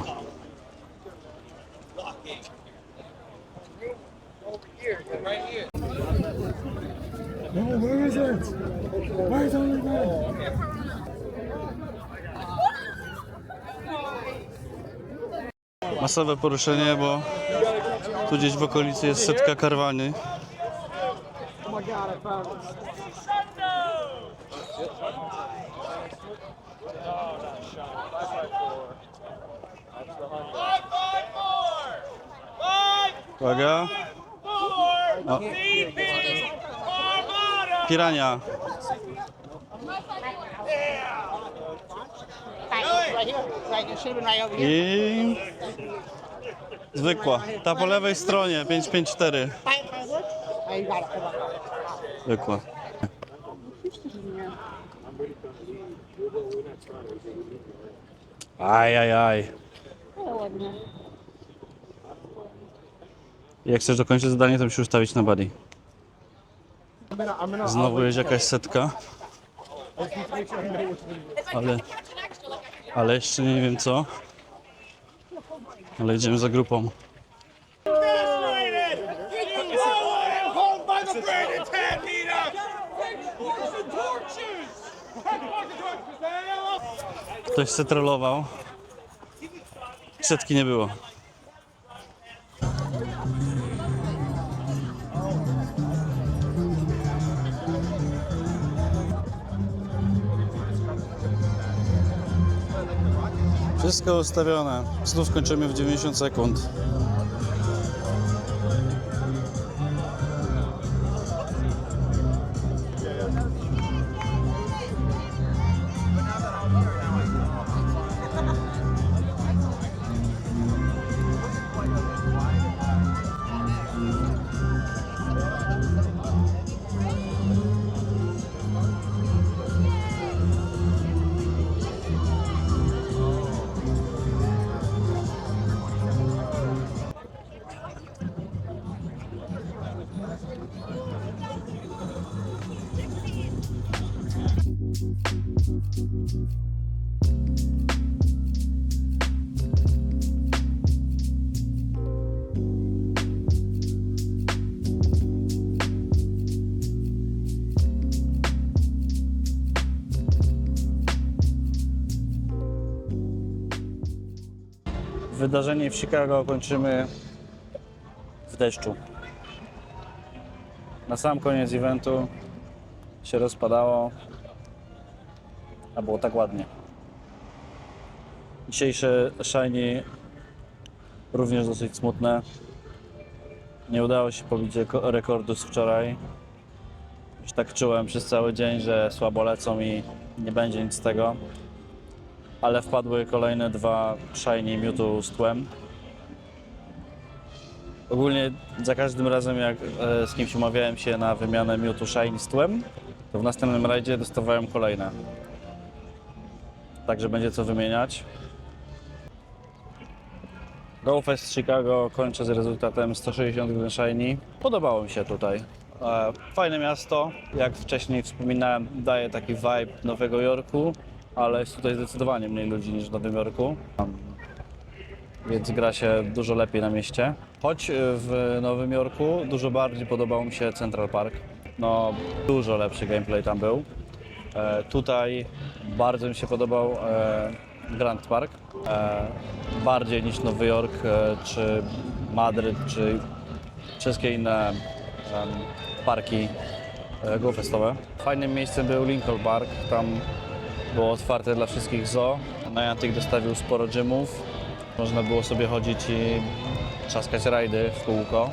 Masowe poruszenie, bo tu gdzieś w okolicy jest setka karwany. Uwaga. O. Pirania. I zwykła. Ta po lewej stronie 554. Zwykła. Aj. Jak chcesz dokończyć zadanie, to musisz ustawić na buddy. Znowu jest jakaś setka. Ale jeszcze nie wiem co. Ale idziemy za grupą. Ktoś se trollował. Setki nie było. Wszystko ustawione. Znów kończymy w 90 sekund. Wydarzenie w Chicago kończymy w deszczu. Na sam koniec eventu się rozpadało, a było tak ładnie. Dzisiejsze shiny również dosyć smutne. Nie udało się pobić rekordu z wczoraj. Już tak czułem przez cały dzień, że słabo lecą i nie będzie nic z tego. Ale wpadły kolejne 2 shiny Mewtwo z tłem. Ogólnie za każdym razem, jak z kimś umawiałem się na wymianę miotu Shine z tłem, to w następnym rajdzie dostawałem kolejne. Także będzie co wymieniać. GoFest Chicago kończę z rezultatem 161 Shiny. Podobało mi się tutaj. Fajne miasto, jak wcześniej wspominałem, daje taki vibe Nowego Jorku, ale jest tutaj zdecydowanie mniej ludzi niż w Nowym Jorku. Więc gra się dużo lepiej na mieście. Choć w Nowym Jorku dużo bardziej podobał mi się Central Park. No, dużo lepszy gameplay tam był. Tutaj bardzo mi się podobał Grand Park. Bardziej niż Nowy Jork, czy Madryt, czy wszystkie inne parki GoFestowe. Fajnym miejscem był Lincoln Park. Tam było otwarte dla wszystkich zoo. Niantic dostawił sporo gymów. Można było sobie chodzić i trzaskać rajdy w kółko,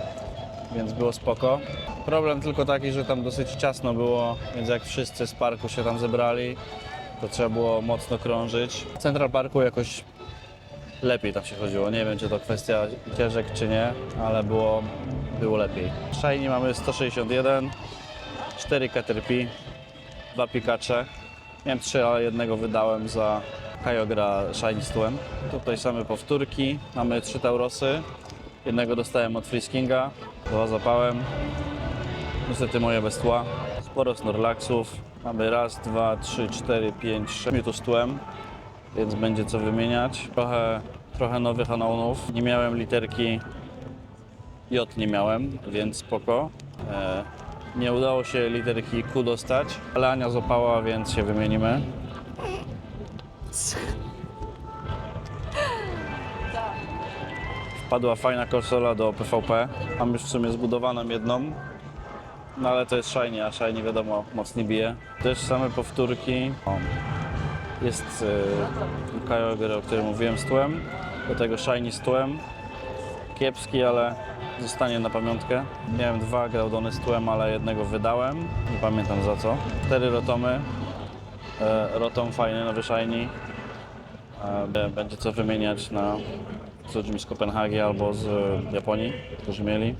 więc było spoko. Problem tylko taki, że tam dosyć ciasno było, więc jak wszyscy z parku się tam zebrali, to trzeba było mocno krążyć. W Central Parku jakoś lepiej tam się chodziło. Nie wiem, czy to kwestia ścieżek, czy nie, ale było lepiej. Shiny mamy 161, 4 Caterpie, 2 Pikacze. Miałem 3, ale jednego wydałem za Kyogre Shiny z tłem. Tutaj same powtórki. Mamy 3 Taurosy. Jednego dostałem od Freeskinga, 2 zapałem. Niestety moje bez tła. Sporo Snorlaxów. Mamy 1, 2, 3, 4, 5, 6 Mewtwo z tłem, więc będzie co wymieniać. Trochę nowych Unownów. Nie miałem literki J, nie miałem, więc spoko. Nie udało się literki Q dostać, ale Ania złapała, więc się wymienimy. Wpadła fajna konsola do PvP. Mam już w sumie zbudowaną jedną, no ale to jest Shiny, a Shiny wiadomo mocniej bije. Też same powtórki. Jest Kyogre, o którym mówiłem, z tłem. Do tego Shiny z tłem. Kiepski, ale zostanie na pamiątkę. Miałem 2 Groudony z tłem, ale jednego wydałem. Nie pamiętam za co. 4 Rotomy. Rotom fajny, nowy Shiny. Będzie co wymieniać z ludźmi z Kopenhagi albo z Japonii, którzy mieli.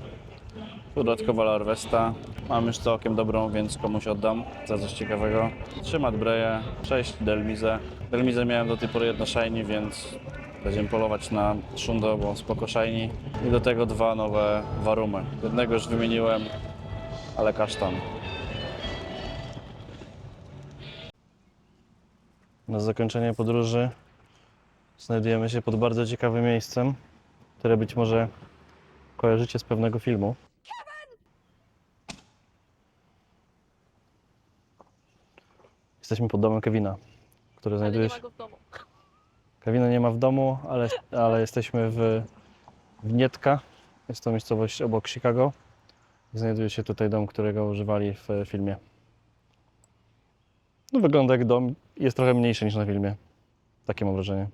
Dodatkowa Larvesta. Mam już całkiem dobrą, więc komuś oddam za coś ciekawego. 3 Madbreje, 6 Delmize. Delmize miałem do tej pory jedno Shiny, więc będziemy polować na Shundo, bo spoko Shiny. I do tego 2 nowe Warumy. Jednego już wymieniłem, ale kasztan. Na zakończenie podróży znajdujemy się pod bardzo ciekawym miejscem, które być może kojarzycie z pewnego filmu. Jesteśmy pod domem Kevina, który znajduje się... Kevina nie ma w domu, ale jesteśmy w Wnietka. Jest to miejscowość obok Chicago. Znajduje się tutaj dom, którego używali w filmie. No, wygląda jak dom, jest trochę mniejszy niż na filmie. Takie mam wrażenie.